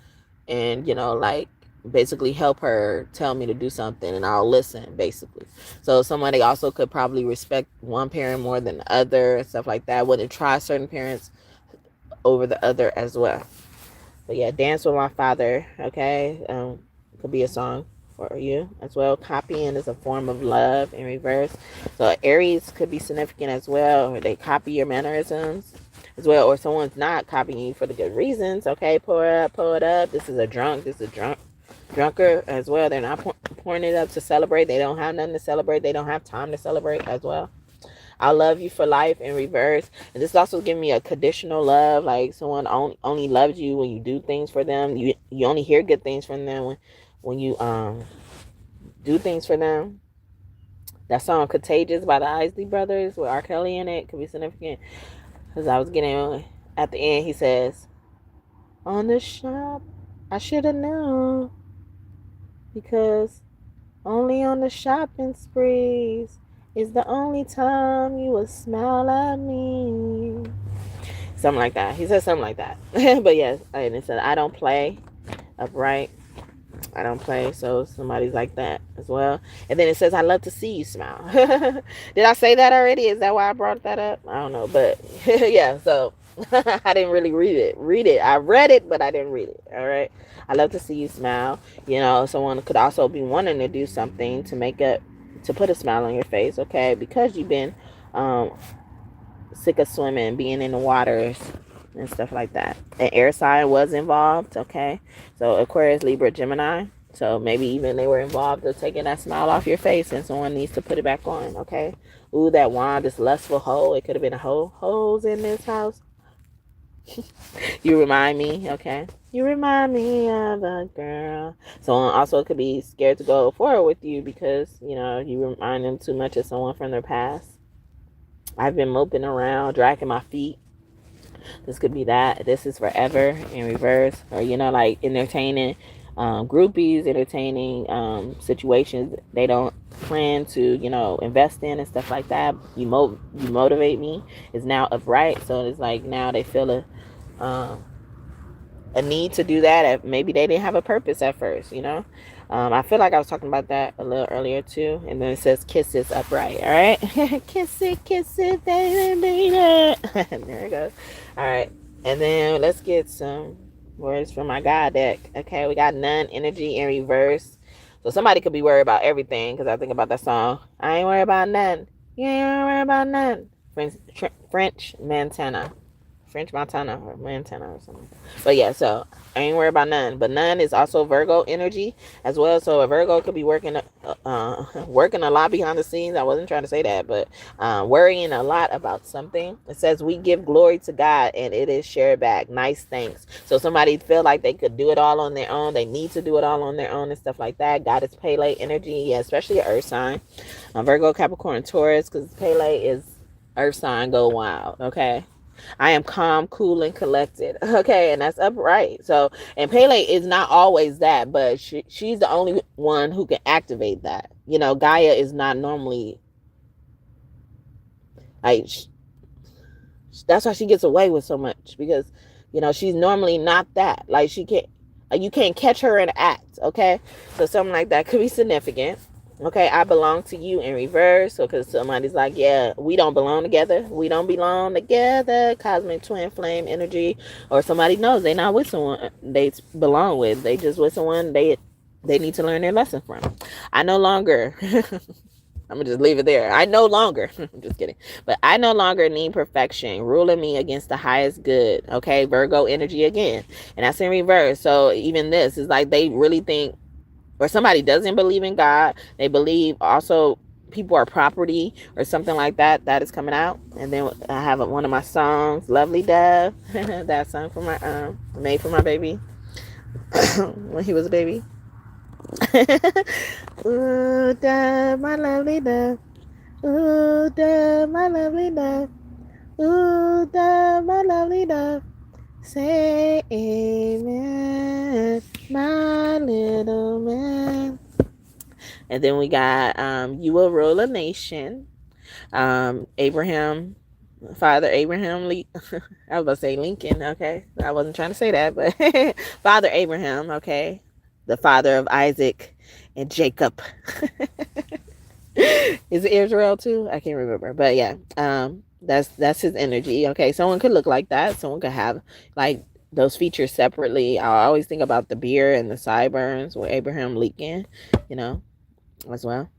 and like basically help her tell me to do something, and I'll listen, basically. So somebody also could probably respect one parent more than the other and stuff like that, wouldn't try certain parents over the other as well. But yeah, Dance with My Father, okay, could be a song for you as well. Copying is a form of love in reverse. So Aries could be significant as well, or they copy your mannerisms as well, or someone's not copying you for the good reasons, okay. Pour it up. This is a drunker as well. They're not pouring it up to celebrate. They don't have nothing to celebrate. They don't have time to celebrate as well. I love you for life in reverse. And this also giving me a conditional love, like someone only loves you when you do things for them. You only hear good things from them when you do things for them. That song Contagious by the Isley Brothers with R. Kelly in it could be significant, because I was getting at the end, he says, on the shop, I should have known, because only on the shopping sprees is the only time you will smile at me. Something like that. He said something like that. But yes, and it said, I don't play upright. I don't play. So somebody's like that as well. And then it says, I love to see you smile. Did I say that already? Is that why I brought that up? I don't know. But yeah, so I didn't really read it. I read it, but I didn't read it. All right. I love to see you smile. You know, someone could also be wanting to do something to put a smile on your face. Okay. Because you've been um, sick of swimming, being in the waters and stuff like that. An air sign was involved. Okay. So Aquarius, Libra, Gemini. So maybe even they were involved of taking that smile off your face and someone needs to put it back on. Okay. Ooh, that wand, this lustful hoe. It could have been a hoe. Hoes in this house. You remind me, okay? You remind me of a girl. Someone also could be scared to go forward with you because, you know, you remind them too much of someone from their past. I've been moping around, dragging my feet. This could be that. This is forever in reverse. Or, you know, like entertaining groupies, entertaining situations they don't plan to, you know, invest in and stuff like that. You motivate me is now upright. So it's like now they feel a need to do that. Maybe they didn't have a purpose at first, you know. I feel like I was talking about that a little earlier too. And then it says kisses upright. All right. Kiss it, baby, baby. There it goes. All right. And then let's get some words from my God deck. Okay. We got none energy in reverse. So somebody could be worried about everything because I think about that song. I ain't worried about none. You ain't worried about none. French Montana. French Montana or Montana or something. But yeah, so I ain't worried about none. But none is also Virgo energy as well. So a Virgo could be working working a lot behind the scenes. I wasn't trying to say that, but worrying a lot about something. It says we give glory to God and it is shared back. Nice thanks. So somebody feel like they could do it all on their own. They need to do it all on their own and stuff like that. God is Pele energy, yeah, especially an earth sign. Virgo, Capricorn, Taurus, because Pele is earth sign go wild. Okay. I am calm, cool, and collected. Okay, and that's upright. So, and Pele is not always that, but she's the only one who can activate that. You know, Gaia is not normally like. That's why she gets away with so much because, you know, she's normally not that. Like she can't. You can't catch her in act. Okay, so something like that could be significant. Okay, I belong to you in reverse. So, because somebody's like, yeah, we don't belong together. We don't belong together. Cosmic twin flame energy. Or somebody knows they're not with someone they belong with. They just with someone they need to learn their lesson from. I no longer, I'm going to just leave it there. I no longer, I'm just kidding. But I no longer need perfection. Ruling me against the highest good. Okay, Virgo energy again. And that's in reverse. So, even this is like they really think, or somebody doesn't believe in God. They believe also people are property or something like that. That is coming out. And then I have one of my songs, Lovely Dove. That song for my made for my baby when he was a baby. Ooh, dove, my lovely dove. Ooh, dove, my lovely dove. Ooh, dove, my lovely dove. Say amen, my little man. And then we got You Will Rule a Nation. Abraham, Father Abraham, I was about to say Lincoln, okay? I wasn't trying to say that, but Father Abraham, okay? The father of Isaac and Jacob. Is it Israel too? I can't remember. But yeah, that's his energy. Okay, someone could look like that. Someone could have like those features separately. I always think about the beard and the sideburns with Abraham Lincoln, you know, as well.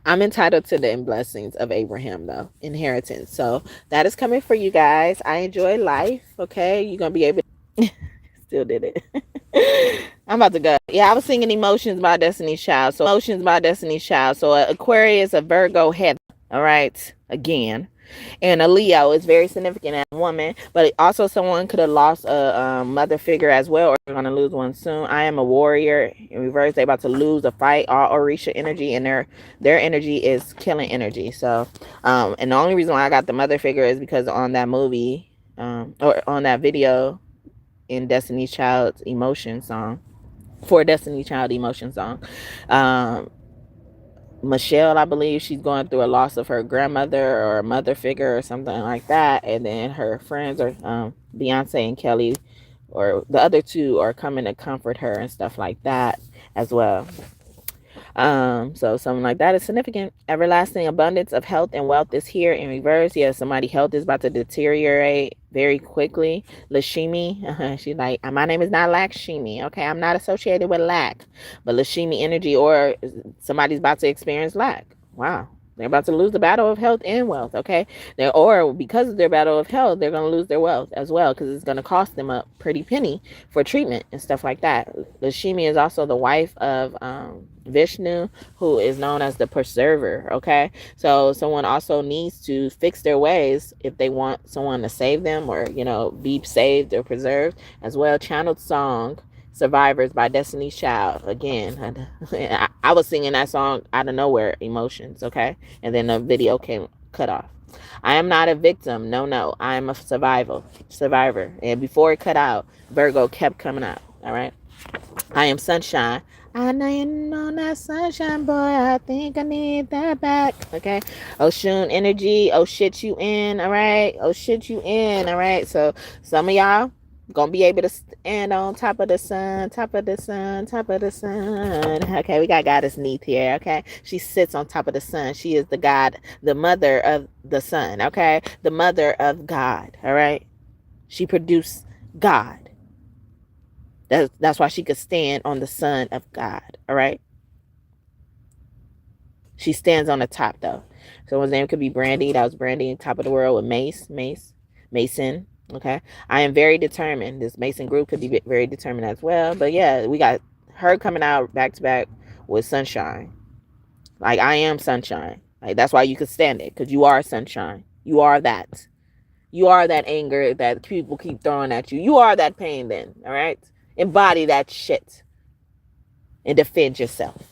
I'm entitled to the blessings of Abraham, though, inheritance. So that is coming for you guys. I enjoy life. Okay, you're gonna be able to still did it. I'm about to go. Yeah, I was singing Emotions by Destiny's Child. So Emotions by Destiny's Child. So Aquarius, a Virgo, head. All right, again. And a Leo is very significant as a woman, but also someone could have lost a mother figure as well, or they're going to lose one soon. I am a warrior. In reverse, they're about to lose a fight. All Orisha energy, and their energy is killing energy. So, and the only reason why I got the mother figure is because on that movie, or on that video in Destiny's Child's Emotion song, for Destiny Child Emotion song, Michelle, I believe she's going through a loss of her grandmother or a mother figure or something like that. And then her friends are Beyonce and Kelly, or the other two, are coming to comfort her and stuff like that as well. So something like that is significant. Everlasting abundance of health and wealth is here in reverse. Yeah, somebody's health is about to deteriorate very quickly. Lashimi, she's like, my name is not Lakshmi. Okay, I'm not associated with lack, but Lashimi energy, or somebody's about to experience lack. Wow. They're about to lose the battle of health and wealth, okay? Or because of their battle of health, they're going to lose their wealth as well, because it's going to cost them a pretty penny for treatment and stuff like that. Lashmi is also the wife of Vishnu, who is known as the preserver, okay? So someone also needs to fix their ways if they want someone to save them, or, be saved or preserved as well. Channeled song Survivors by Destiny's Child. Again, I was singing that song out of nowhere, emotions, okay? And then the video came cut off. I am not a victim. No. I am a survivor. And before it cut out, Virgo kept coming out. All right. I am sunshine. I know you know that sunshine, boy. I think I need that back. Okay. Oshun energy. Oh shit, you in. All right. Oh shit, you in. All right. So some of y'all gonna be able to stand on top of the sun, top of the sun, top of the sun. Okay, we got Goddess Neith here. Okay, she sits on top of the sun. She is the God, the mother of the sun. Okay, the mother of God. All right, she produced God. That's why she could stand on the son of God. All right, she stands on the top though. Someone's name could be Brandy. That was Brandy, top of the world with Mason. Okay. I am very determined. This Mason group could be very determined as well. But yeah, we got her coming out back to back with sunshine. Like, I am sunshine. Like, that's why you could stand it, because you are sunshine. You are that. You are that anger that people keep throwing at you. You are that pain then. All right. Embody that shit and defend yourself.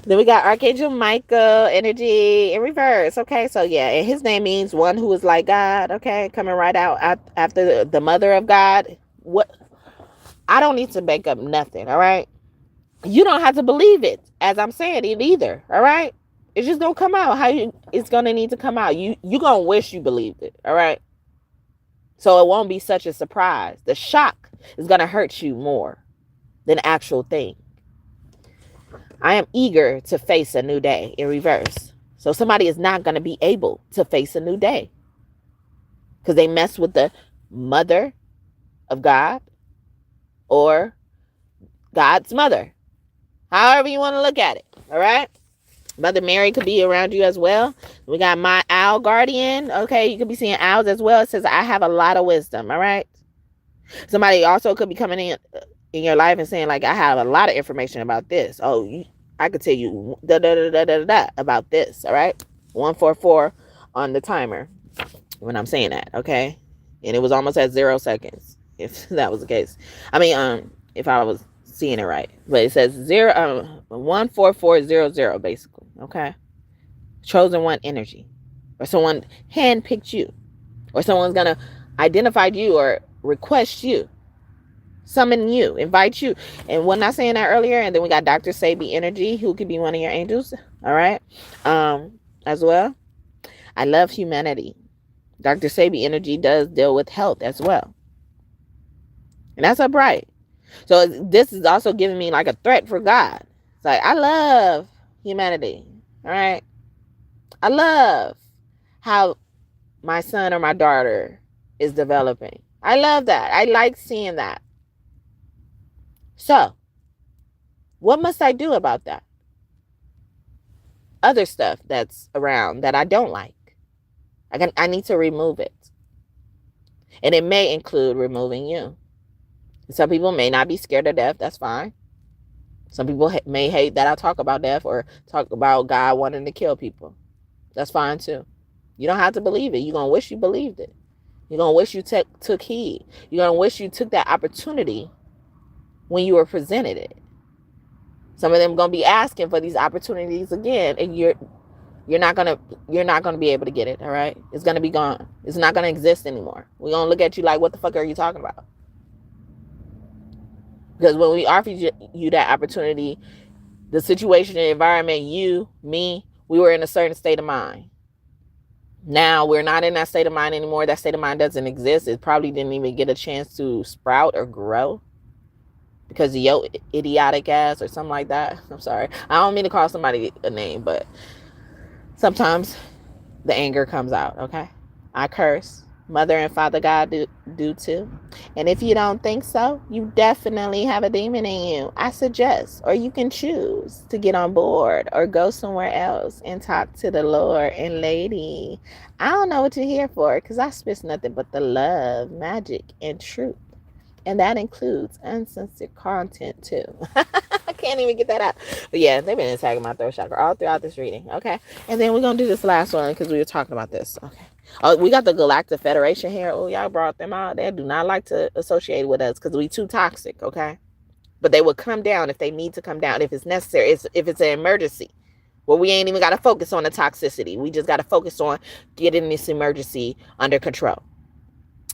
Then we got Archangel Michael energy in reverse. Okay, so yeah, and his name means one who is like God. Okay, coming right out after the mother of God. What? I don't need to make up nothing. All right, you don't have to believe it as I'm saying it either. All right, it's just gonna come out how it's gonna need to come out. You gonna wish you believed it. All right, so it won't be such a surprise. The shock is gonna hurt you more than the actual thing. I am eager to face a new day in reverse. So somebody is not going to be able to face a new day because they mess with the mother of God or God's mother. However you want to look at it. All right. Mother Mary could be around you as well. We got my owl guardian. Okay. You could be seeing owls as well. It says, I have a lot of wisdom. All right. Somebody also could be coming in your life and saying, like, I have a lot of information about this. Oh, I could tell you about this. All right. 144 on the timer when I'm saying that. Okay. And it was almost at 0 seconds, if that was the case. I mean, if I was seeing it right, but it says 14400 basically. Okay. Chosen one energy, or someone handpicked you, or someone's going to identify you or request you, summon you, invite you. And we're not saying that earlier. And then we got Dr. Sabi energy, who could be one of your angels. All right. As well. I love humanity. Dr. Sabi energy does deal with health as well. And that's upright. So this is also giving me like a threat for God. It's like, I love humanity. All right. I love how my son or my daughter is developing. I love that. I like seeing that. So, what must I do about that? Other stuff that's around that I don't like. I need to remove it. And it may include removing you. Some people may not be scared of death. That's fine. Some people may hate that I talk about death or talk about God wanting to kill people. That's fine too. You don't have to believe it. You're going to wish you believed it. You're going to wish you took heed. You're going to wish you took that opportunity when you were presented it. Some of them going to be asking for these opportunities again, and you're not going to be able to get it. All right. It's going to be gone. It's not going to exist anymore. We're going to look at you like, what the fuck are you talking about? Because when we offer you that opportunity, The situation, the environment, you, me, we were in a certain state of mind. Now we're not in that state of mind anymore. That state of mind doesn't exist. It probably didn't even get a chance to sprout or grow because of your idiotic ass or something like that. I'm sorry. I don't mean to call somebody a name, but sometimes the anger comes out, okay? I curse. Mother and Father God do too. And if you don't think so, you definitely have a demon in you. I suggest, or you can choose to get on board or go somewhere else and talk to the Lord. And lady, I don't know what you're here for because I spit nothing but the love, magic, and truth. And that includes uncensored content too. I can't even get that out. But yeah, they've been attacking my throat chakra all throughout this reading. Okay. And then we're going to do this last one because we were talking about this. Okay. Oh, we got the Galactic Federation here. Oh, y'all brought them out. They do not like to associate with us because we too toxic. Okay. But they will come down if they need to come down, if it's necessary, if it's an emergency. Well, we ain't even got to focus on the toxicity. We just got to focus on getting this emergency under control.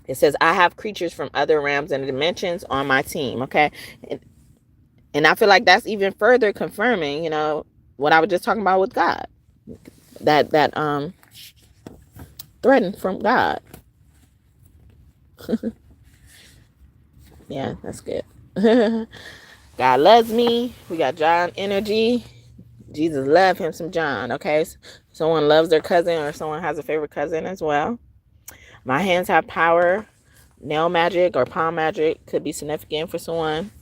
It says, I have creatures from other realms and dimensions on my team, okay? And I feel like that's even further confirming, what I was just talking about with God. That threaten from God. Yeah, that's good. God loves me. We got John energy. Jesus loved him some John, okay? Someone loves their cousin or someone has a favorite cousin as well. My hands have power. Nail magic or palm magic could be significant for someone.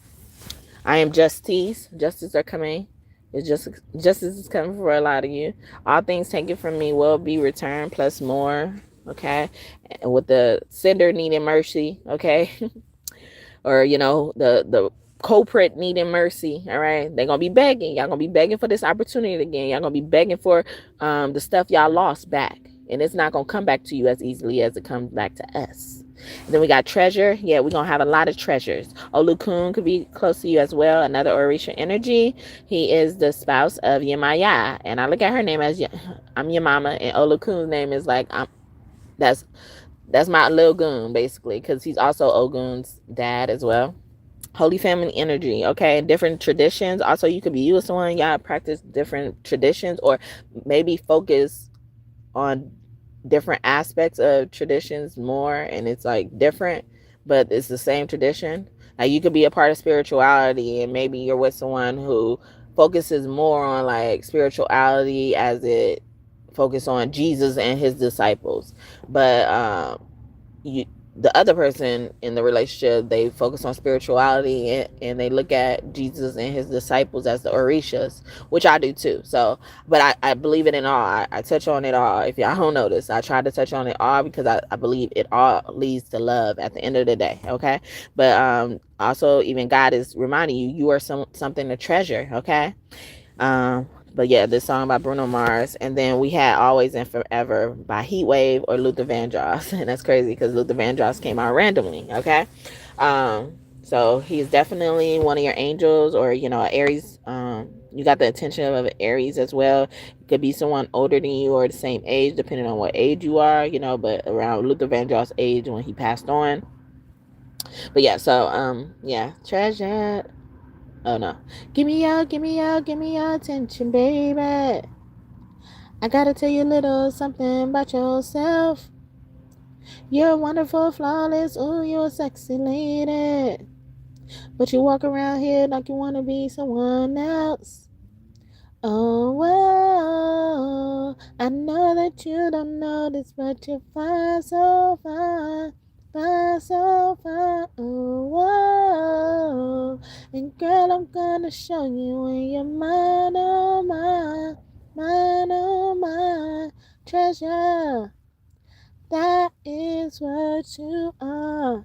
I am justice. Justice are coming. Justice is coming for a lot of you. All things taken from me will be returned plus more. Okay. And with the sender needing mercy. Okay. Or, the culprit needing mercy. All right. They're going to be begging. Y'all going to be begging for this opportunity again. Y'all going to be begging for the stuff y'all lost back. And it's not going to come back to you as easily as it comes back to us. And then we got treasure. Yeah, we're going to have a lot of treasures. Olukun could be close to you as well. Another Orisha energy. He is the spouse of Yemaya. And I look at her name as I'm your mama. And Olukun's name is like, that's my little goon, basically. Because he's also Ogun's dad as well. Holy family energy, okay? Different traditions. Also, you could be you with someone. Y'all practice different traditions or maybe focus on different aspects of traditions more, and it's like different, but it's the same tradition. Like you could be a part of spirituality and maybe you're with someone who focuses more on like spirituality as it focus on Jesus and his disciples, but the other person in the relationship, they focus on spirituality and they look at Jesus and his disciples as the Orishas, which I do too. So, but I believe it in all. I touch on it all. If y'all don't notice, I try to touch on it all because I believe it all leads to love at the end of the day. Okay. But also even God is reminding you are something to treasure. Okay. But yeah, this song by Bruno Mars. And then we had Always and Forever by Heatwave or Luther Vandross. And that's crazy because Luther Vandross came out randomly, okay? So he's definitely one of your angels or, Aries. You got the attention of an Aries as well. It could be someone older than you or the same age, depending on what age you are, but around Luther Vandross' age when he passed on. But yeah, so, treasure. Oh no. Give me your attention, baby. I gotta tell you a little something about yourself. You're wonderful, flawless, ooh, you're a sexy lady. But you walk around here like you wanna be someone else. Oh, whoa, I know that you don't know this, but you're fine, so fine. Fine, so fine, oh, whoa. And girl, I'm gonna show you when you're mine, oh, mine. Mine, oh, mine. Treasure, that is what you are.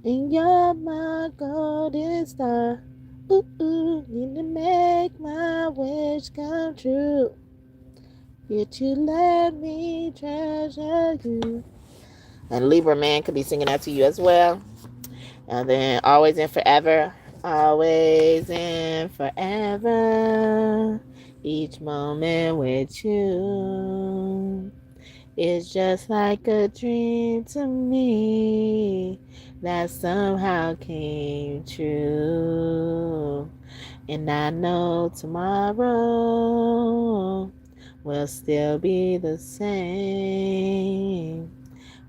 And you're my golden star. Ooh, ooh, need to make my wish come true. Yet you let me treasure you. And Libra man could be singing that to you as well. And then Always and Forever. Always and forever. Each moment with you is just like a dream to me that somehow came true. And I know tomorrow will still be the same.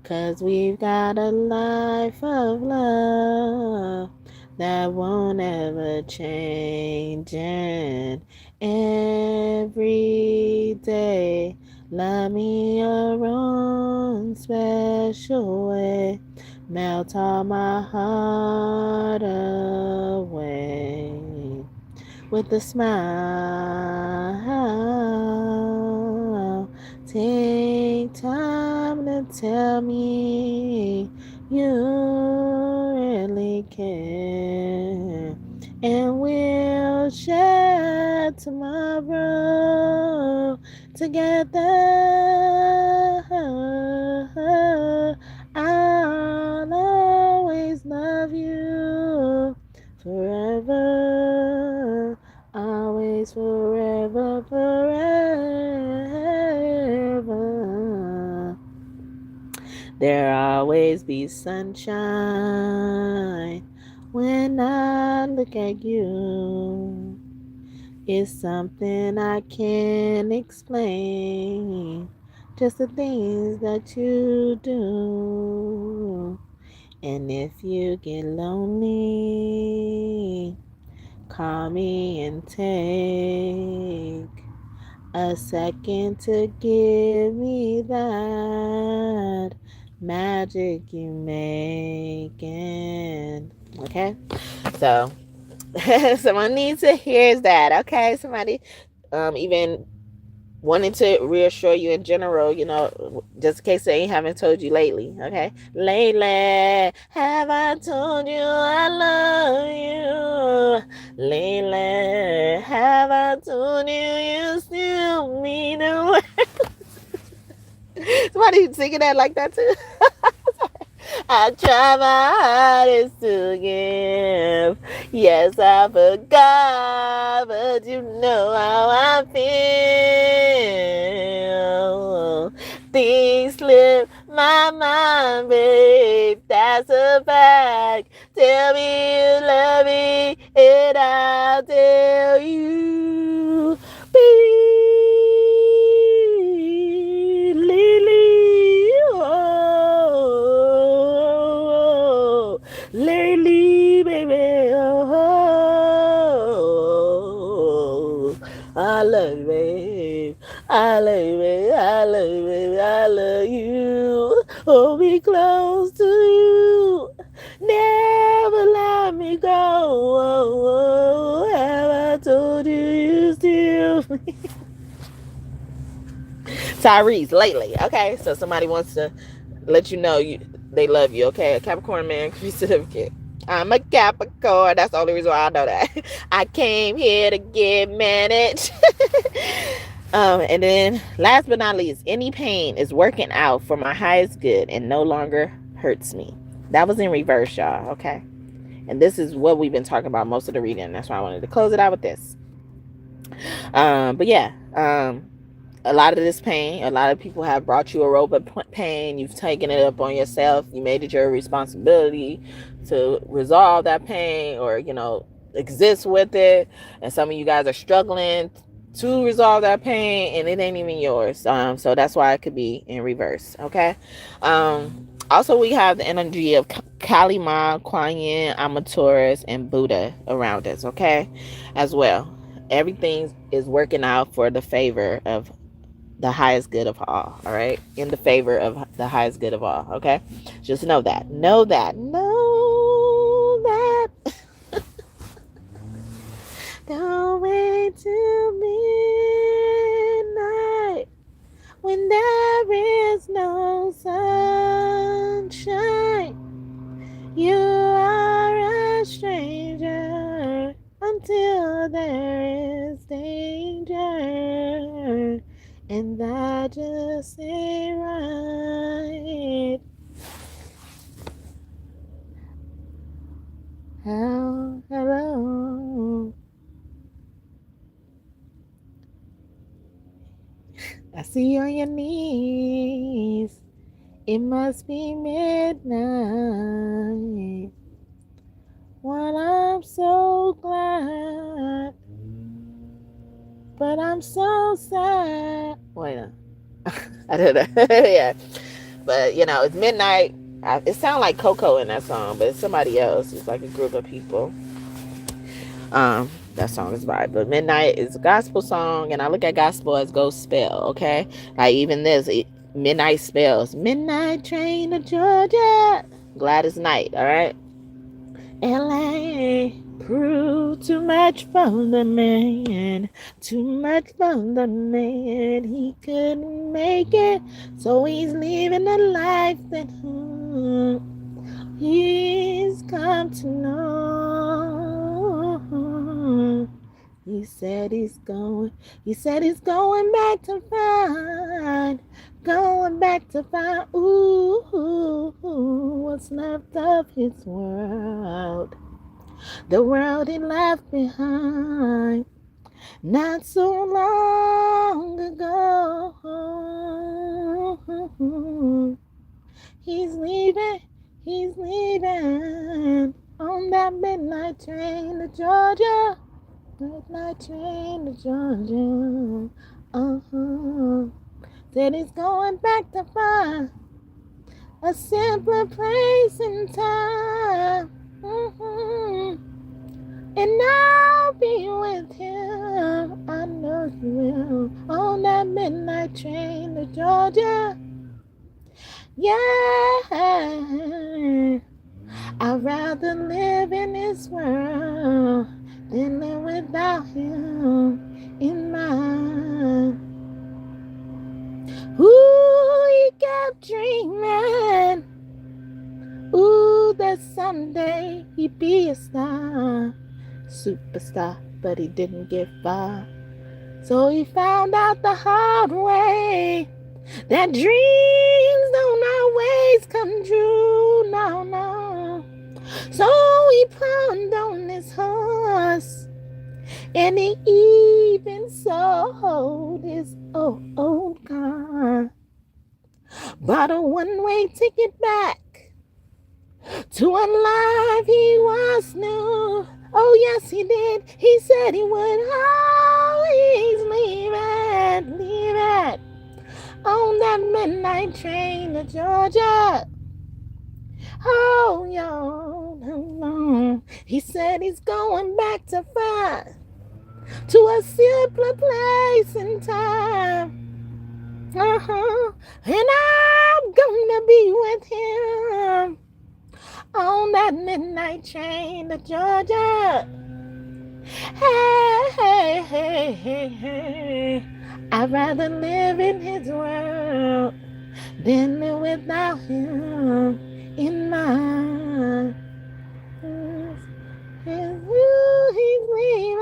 'Cause we've got a life of love that won't ever change. And every day, love me your own special way. Melt all my heart away with a smile. Take time to tell me you really care, and we'll share tomorrow together. I'll always love you forever, always, forever, forever. There'll always be sunshine when I look at you. It's something I can't explain, just the things that you do. And if you get lonely, call me and take a second to give me that magic you making. Okay? So someone needs to hear that. Okay? Somebody even wanting to reassure you in general, just in case they haven't told you lately, okay? Lately, have I told you I love you? Lately, have I told you you still mean the world? Somebody singing that like that too? I try my hardest to give. Yes, I forgot, but you know how I feel. Things slip my mind, babe. That's a fact. Tell me you love me, and I'll tell you. Lily, oh, lately, baby, oh, I love you, babe. I love you, babe. I love you, baby. I love you. Hold me close to you. Never let me go. Oh, oh, have I told you you still Tyrese lately? Okay, so somebody wants to let you know they love you. Okay, a Capricorn man certificate. I'm a Capricorn. That's the only reason why I know that. I came here to get managed. And then last but not least, any pain is working out for my highest good and no longer hurts me. That was in reverse, y'all. Okay. And this is what we've been talking about most of the reading. That's why I wanted to close it out with this. But yeah, a lot of this pain, a lot of people have brought you a rope of pain. You've taken it up on yourself. You made it your responsibility to resolve that pain or, exist with it. And some of you guys are struggling to resolve that pain and it ain't even yours. So that's why it could be in reverse. Okay. Also, we have the energy of Kali Ma, Kuan Yin, Amatoris, and Buddha around us. Okay. As well. Everything is working out for the favor of the highest good of all right, in the favor of the highest good of all. Okay, just know that, don't wait till midnight when there is no sunshine. You are a stranger until there is danger, and that just ain't right. Hello. I see you on your knees. It must be midnight. Well, I'm so glad, but I'm so sad. Wait a I don't know. Yeah. But, it's midnight. It sounds like Coco in that song, but it's somebody else. It's like a group of people. That song is by. But midnight is a gospel song, and I look at gospel as go spell, okay? Like even this, midnight spells. Midnight train to Georgia. Gladys Knight, all right? LA proved too much for the man, too much for the man. He couldn't make it, so he's living a life that he's come to know. He said he's going back to find, ooh, what's left of his world, the world he left behind not so long ago. He's leaving on that midnight train to Georgia. Midnight train to Georgia. Said he's going back to find a simpler place in time. And I'll be with him. I know you will. On that midnight train to Georgia. Yeah. I'd rather live in this world than live without him in mine. Ooh, he kept dreaming. Ooh, that someday he'd be a star, superstar, but he didn't get far. So he found out the hard way that dreams don't always come true, no. So he pawned on his horse, and he even sold his old car. Bought a one-way ticket back to a life he once knew. Oh, yes, he did. He said he would always leave it on that midnight train to Georgia. Oh, yo, he said he's going back to find to a simpler place in time. And I'm gonna be with him on that midnight train to Georgia. Hey. I'd rather live in his world than live without him in mine. He's leaving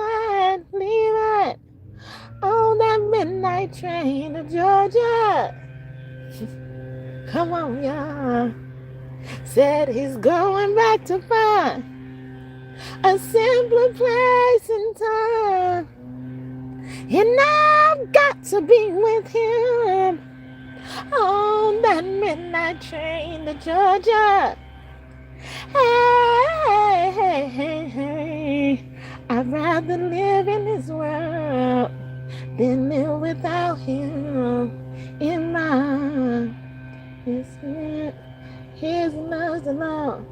on that midnight train to Georgia. Come on, y'all. Said he's going back to find a simpler place in time. And I've got to be with him on that midnight train to Georgia. Hey. I'd rather live in his world than live without him in mine. His love's alone.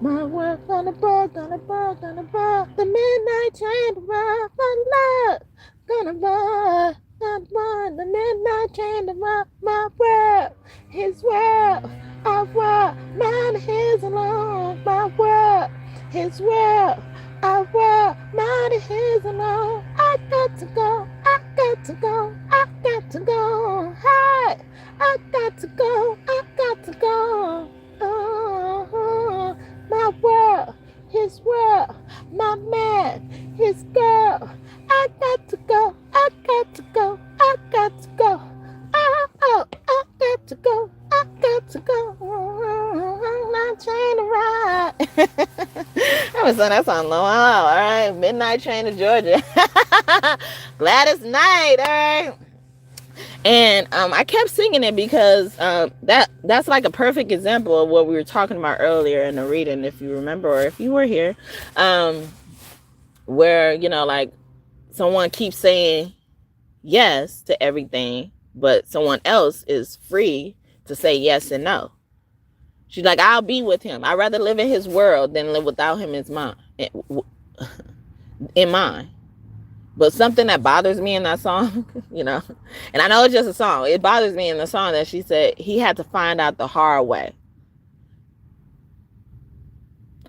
My work gonna burn. The midnight train to run for love. Gonna burn. The midnight train to run my world. His world, our world, mine his alone. My world, his world, our world, mine his alone. I got to go. Hey, I got to go. Oh, my world, his world, my man, his girl. I got to go. Oh, I got to go. I'm not trying to ride. I haven't sung that song in a while. All right, midnight train to Georgia. Gladys Knight. All right. And I kept singing it because that's like a perfect example of what we were talking about earlier in the reading, if you remember, or if you were here, where, you know, like someone keeps saying yes to everything, but someone else is free to say yes and no. She's like, I'll be with him. I'd rather live in his world than live without him in mine. But something that bothers me in that song, you know, and I know it's just a song. It bothers me in the song that she said he had to find out the hard way.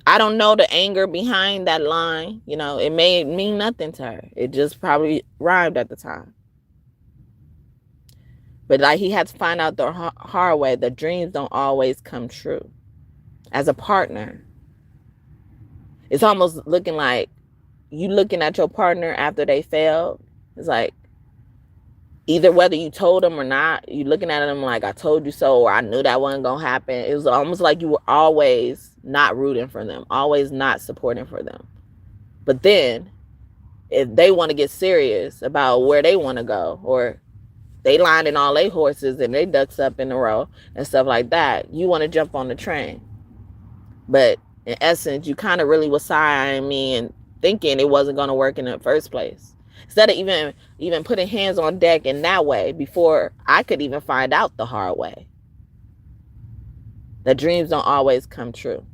I don't know the anger behind that line. You know, it may mean nothing to her. It just probably rhymed at the time. But like, he had to find out the hard way that dreams don't always come true. As a partner, it's almost looking like you looking at your partner after they failed. It's like, either whether you told them or not, you looking at them like, I told you so, or I knew that wasn't gonna happen. It was almost like you were always not rooting for them, always not supporting for them. But then if they want to get serious about where they want to go, or they lining all their horses and they ducks up in a row and stuff like that, you want to jump on the train. But in essence, you kind of really was side-eyeing me and thinking it wasn't going to work in the first place. Instead of even putting hands on deck in that way before I could even find out the hard way. That dreams don't always come true.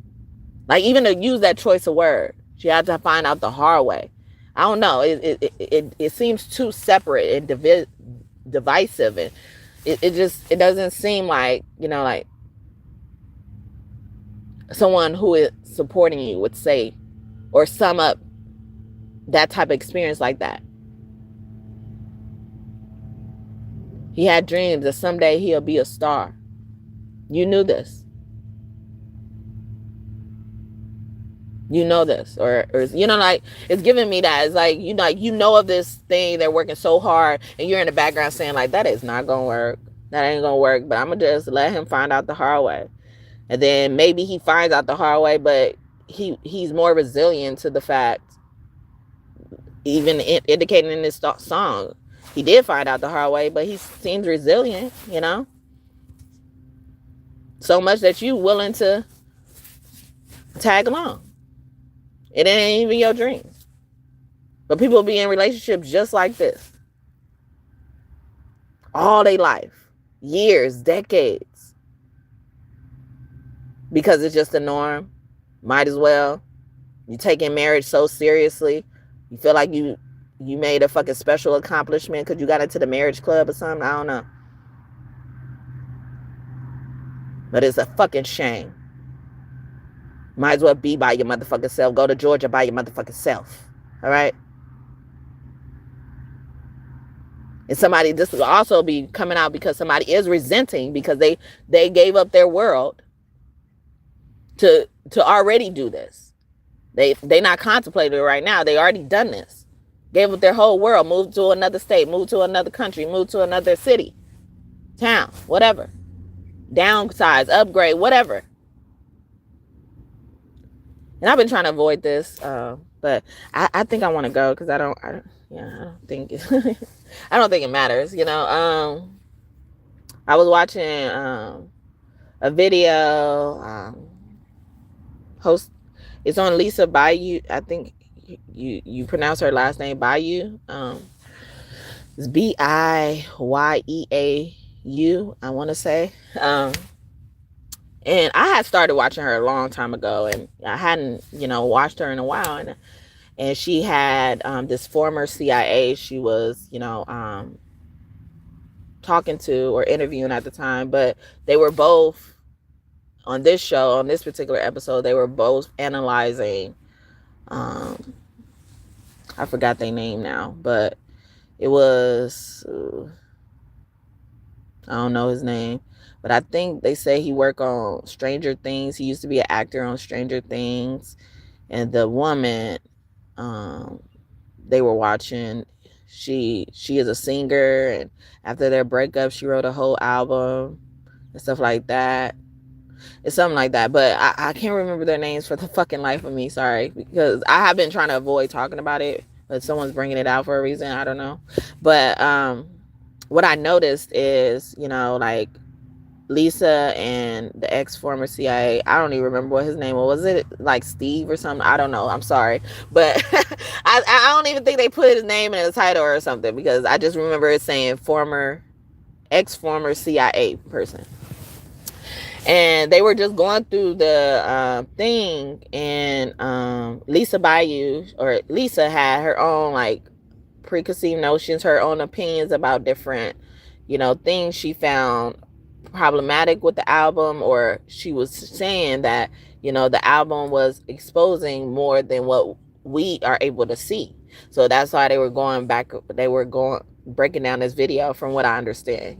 Like, even to use that choice of word, she had to find out the hard way. I don't know. It seems too separate and divisive, and it doesn't seem like, you know, like someone who is supporting you would say or sum up that type of experience like that. He had dreams that someday he'll be a star. You knew this. You know this, or you know, like, it's giving me that. It's like, you know of this thing, they're working so hard, and you're in the background saying like, that is not gonna work, that ain't gonna work, but I'm gonna just let him find out the hard way. And then maybe he finds out the hard way, but he's more resilient to the fact, even indicating in this song, he did find out the hard way, but he seems resilient, you know, so much that you willing to tag along. It ain't even your dream. But people be in relationships just like this. All their life. Years, decades. Because it's just the norm. Might as well. You taking marriage so seriously. You feel like you made a fucking special accomplishment because you got into the marriage club or something. I don't know. But it's a fucking shame. Might as well be by your motherfucking self. Go to Georgia by your motherfucking self. All right? And somebody, this will also be coming out because somebody is resenting because they gave up their world to already do this. They not contemplating it right now. They already done this. Gave up their whole world. Moved to another state. Moved to another country. Moved to another city. Town. Whatever. Downsize. Upgrade. Whatever. And I've been trying to avoid this, but I think I want to go because I don't think I don't think it matters. You know, I was watching a video. Host, it's on Lisa Bayou. I think you pronounce her last name Bayou. It's Biyeau. I want to say. And I had started watching her a long time ago, and I hadn't, watched her in a while. And she had this former CIA she was, talking to or interviewing at the time. But they were both on this show, on this particular episode, they were both analyzing. I forgot their name now, but it was, I don't know his name. But I think they say he worked on Stranger Things. He used to be an actor on Stranger Things. And the woman they were watching, she is a singer. And after their breakup, she wrote a whole album and stuff like that. It's something like that. But I can't remember their names for the fucking life of me. Sorry. Because I have been trying to avoid talking about it. But someone's bringing it out for a reason. I don't know. But what I noticed is, like Lisa and the ex former CIA, I don't even remember what his name was. Was it like Steve or something? I don't know. I'm sorry. But I don't even think they put his name in the title or something, because I just remember it saying ex former CIA person. And they were just going through the thing, and Lisa Bayou, or Lisa, had her own like preconceived notions, her own opinions about different, things she found problematic with the album, or she was saying that, the album was exposing more than what we are able to see. So that's why they were going breaking down this video, from what I understand.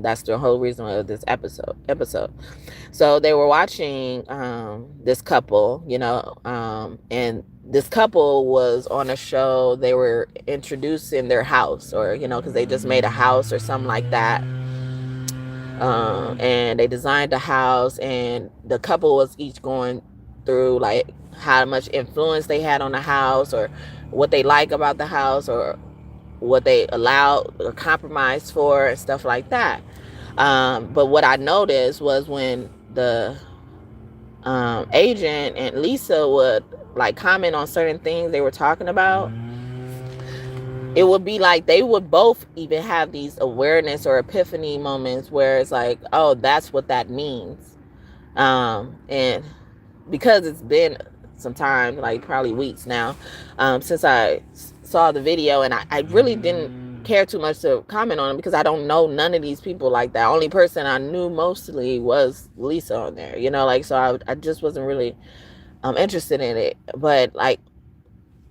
That's the whole reason of this episode. So they were watching this couple, and this couple was on a show. They were introducing their house, or, because they just made a house or something like that. And they designed the house, and the couple was each going through like how much influence they had on the house, or what they like about the house, or what they allowed or compromised for, and stuff like that. But what I noticed was, when the agent and Lisa would like comment on certain things they were talking about, it would be like they would both even have these awareness or epiphany moments where it's like, oh, that's what that means. And because it's been some time, like probably weeks now, since I saw the video, and I really didn't care too much to comment on it, because I don't know none of these people like that. Only person I knew mostly was Lisa on there, so I just wasn't really interested in it. But like,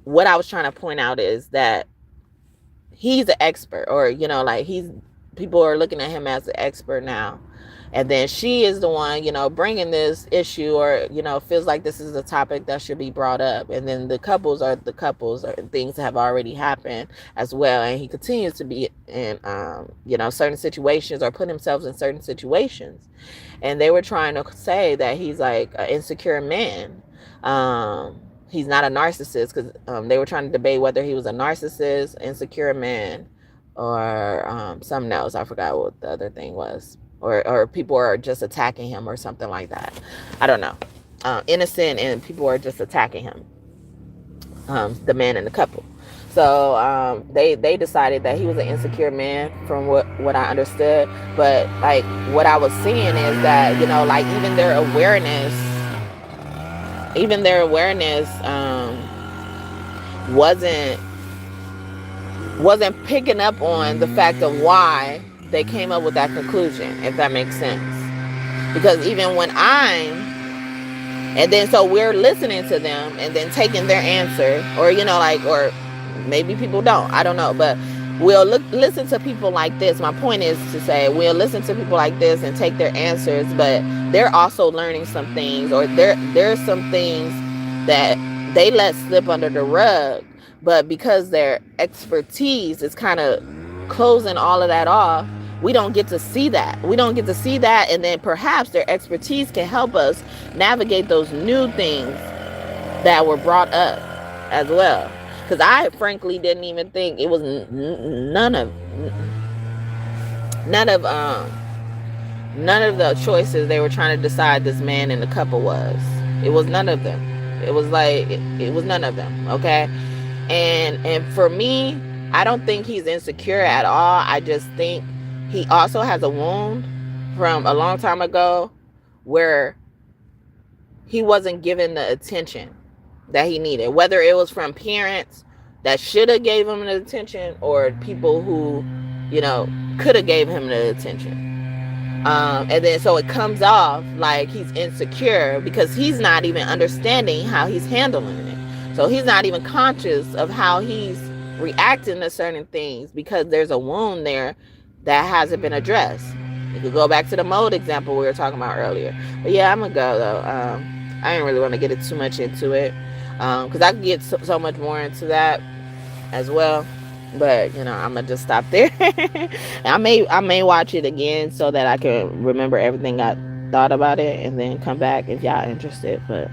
what I was trying to point out is that he's an expert, or like, people are looking at him as an expert now. And then she is the one, bringing this issue, or, feels like this is a topic that should be brought up. And then the couples, or things that have already happened as well. And he continues to be in, certain situations, or put himself in certain situations. And they were trying to say that he's like an insecure man. He's not a narcissist, because they were trying to debate whether he was a narcissist, insecure man, or something else. I forgot what the other thing was. Or people are just attacking him, or something like that. I don't know. Innocent, and people are just attacking him. The man and the couple. So they decided that he was an insecure man, from what I understood. But like, what I was seeing is that, like, even their awareness wasn't picking up on the fact of why they came up with that conclusion, if that makes sense. Because even when and then so we're listening to them, and then taking their answer, or or maybe people don't, I don't know, but we'll listen to people like this. My point is to say, we'll listen to people like this and take their answers, but they're also learning some things, or there's some things that they let slip under the rug, but because their expertise is kind of closing all of that off, we don't get to see that. And then perhaps their expertise can help us navigate those new things that were brought up as well. Because I frankly didn't even think it was none of the choices they were trying to decide this man and the couple was. It was none of them. It was like, it was none of them. Okay. And for me, I don't think he's insecure at all. I just think he also has a wound from a long time ago, where he wasn't given the attention that he needed, whether it was from parents that should have gave him the attention, or people who, could have gave him the attention. And then so it comes off like he's insecure, because he's not even understanding how he's handling it. So he's not even conscious of how he's reacting to certain things, because there's a wound there that hasn't been addressed. You could go back to the mode example we were talking about earlier. But yeah, I'm gonna go though. I didn't really want to get it too much into it, because I could get so much more into that as well. But I'm gonna just stop there. I may watch it again, so that I can remember everything I thought about it, and then come back if y'all interested. But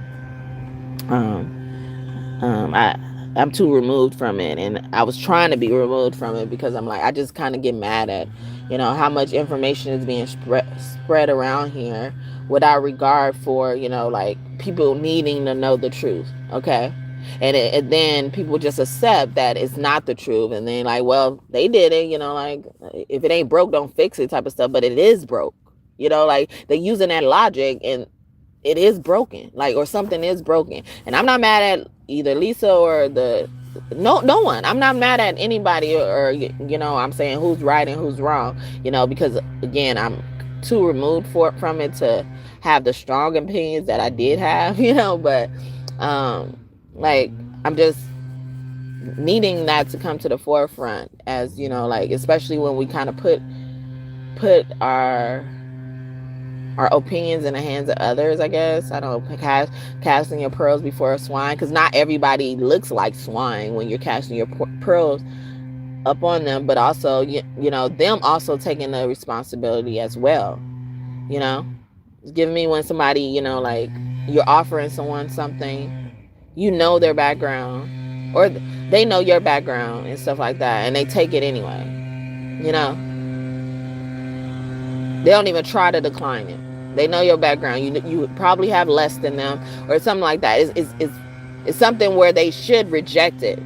I'm too removed from it, and I was trying to be removed from it because I'm like, I just kind of get mad at, how much information is being spread around here without regard for, like people needing to know the truth. Okay. And then people just accept that it's not the truth, and then like, well, they did it, like, if it ain't broke, don't fix it type of stuff. But it is broke, like they're using that logic, and it is broken, like, or something is broken. And I'm not mad at either Lisa or no one. I'm not mad at anybody, or I'm saying who's right and who's wrong, because again, I'm too removed from it to have the strong opinions that I did have, but like, I'm just needing that to come to the forefront, as like, especially when we kind of put our opinions in the hands of others, I guess. I don't know, casting your pearls before swine, because not everybody looks like swine when you're casting your pearls up on them, but also, them also taking the responsibility as well. It's giving me when somebody, like, you're offering someone something, their background, or they know your background and stuff like that, and they take it anyway. They don't even try to decline it. They know your background. You probably have less than them or something like that. It's something where they should reject it.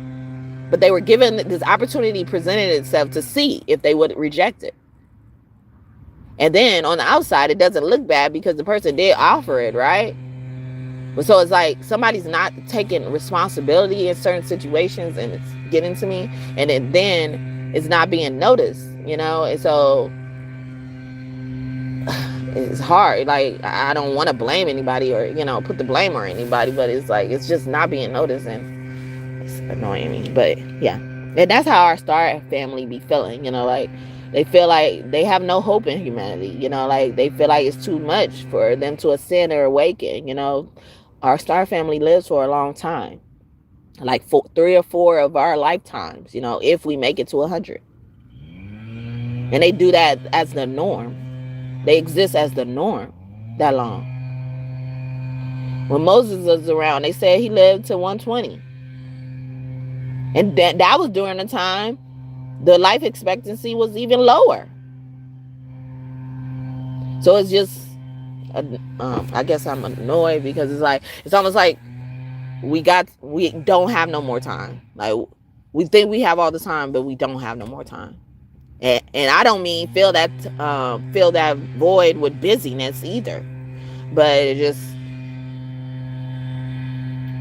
But they were given this opportunity, presented itself to see if they would reject it. And then on the outside, it doesn't look bad because the person did offer it, right? But so it's like somebody's not taking responsibility in certain situations, and it's getting to me. And then it's not being noticed, And so it's hard. Like, I don't want to blame anybody or, put the blame on anybody, but it's like, it's just not being noticed, and it's annoying me. But yeah, and that's how our star family be feeling, like they feel like they have no hope in humanity, like they feel like it's too much for them to ascend or awaken. Our star family lives for a long time, like 3 or 4 of our lifetimes, if we make it to 100. And they do that as the norm. They exist as the norm that long. When Moses was around, they said he lived to 120. And that was during the time the life expectancy was even lower. So it's just, I guess I'm annoyed because it's almost like we don't have no more time. Like, we think we have all the time, but we don't have no more time. And I don't mean fill that void with busyness either, but it just,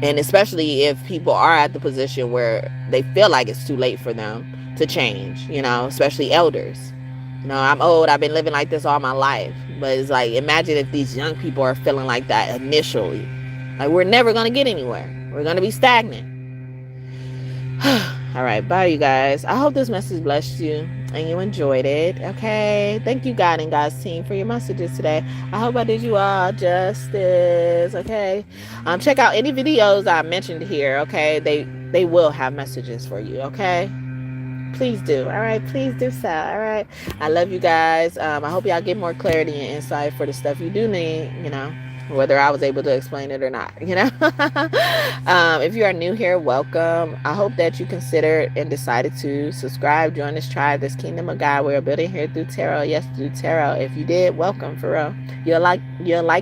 and especially if people are at the position where they feel like it's too late for them to change, especially elders. I'm old, I've been living like this all my life. But it's like, imagine if these young people are feeling like that initially. Like, we're never going to get anywhere. We're going to be stagnant. All right, bye, you guys. I hope this message blessed you and you enjoyed it. Okay, thank you, God and God's team, for your messages today. I hope I did you all justice. Okay, check out any videos I mentioned here. Okay, they will have messages for you. Okay, please do. All right, please do so. All right, I love you guys. I hope y'all get more clarity and insight for the stuff you do need, whether I was able to explain it or not, if you are new here, welcome. I hope that you considered and decided to subscribe, join this tribe, this kingdom of God we're building here through tarot. Yes, through tarot. If you did, welcome, for real. You'll like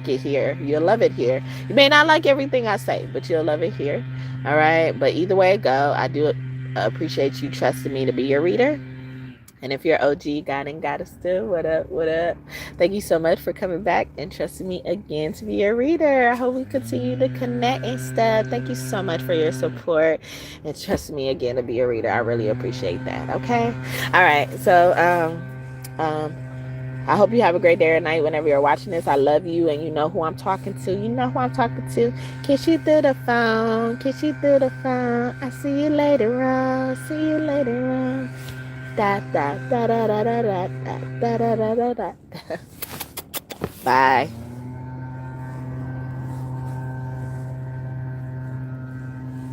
it here. You'll love it here. You may not like everything I say, but you'll love it here. All right. But either way it go, I do appreciate you trusting me to be your reader. And if you're OG, God and Goddess still, what up, what up? Thank you so much for coming back and trusting me again to be your reader. I hope we continue to connect and stuff. Thank you so much for your support and trusting me again to be your reader. I really appreciate that, okay? All right, so I hope you have a great day or night whenever you're watching this. I love you, and you know who I'm talking to. You know who I'm talking to. Kiss you through the phone. Kiss you through the phone. I see you later on. See you later on. Da da da da da da da da da da da da. Bye.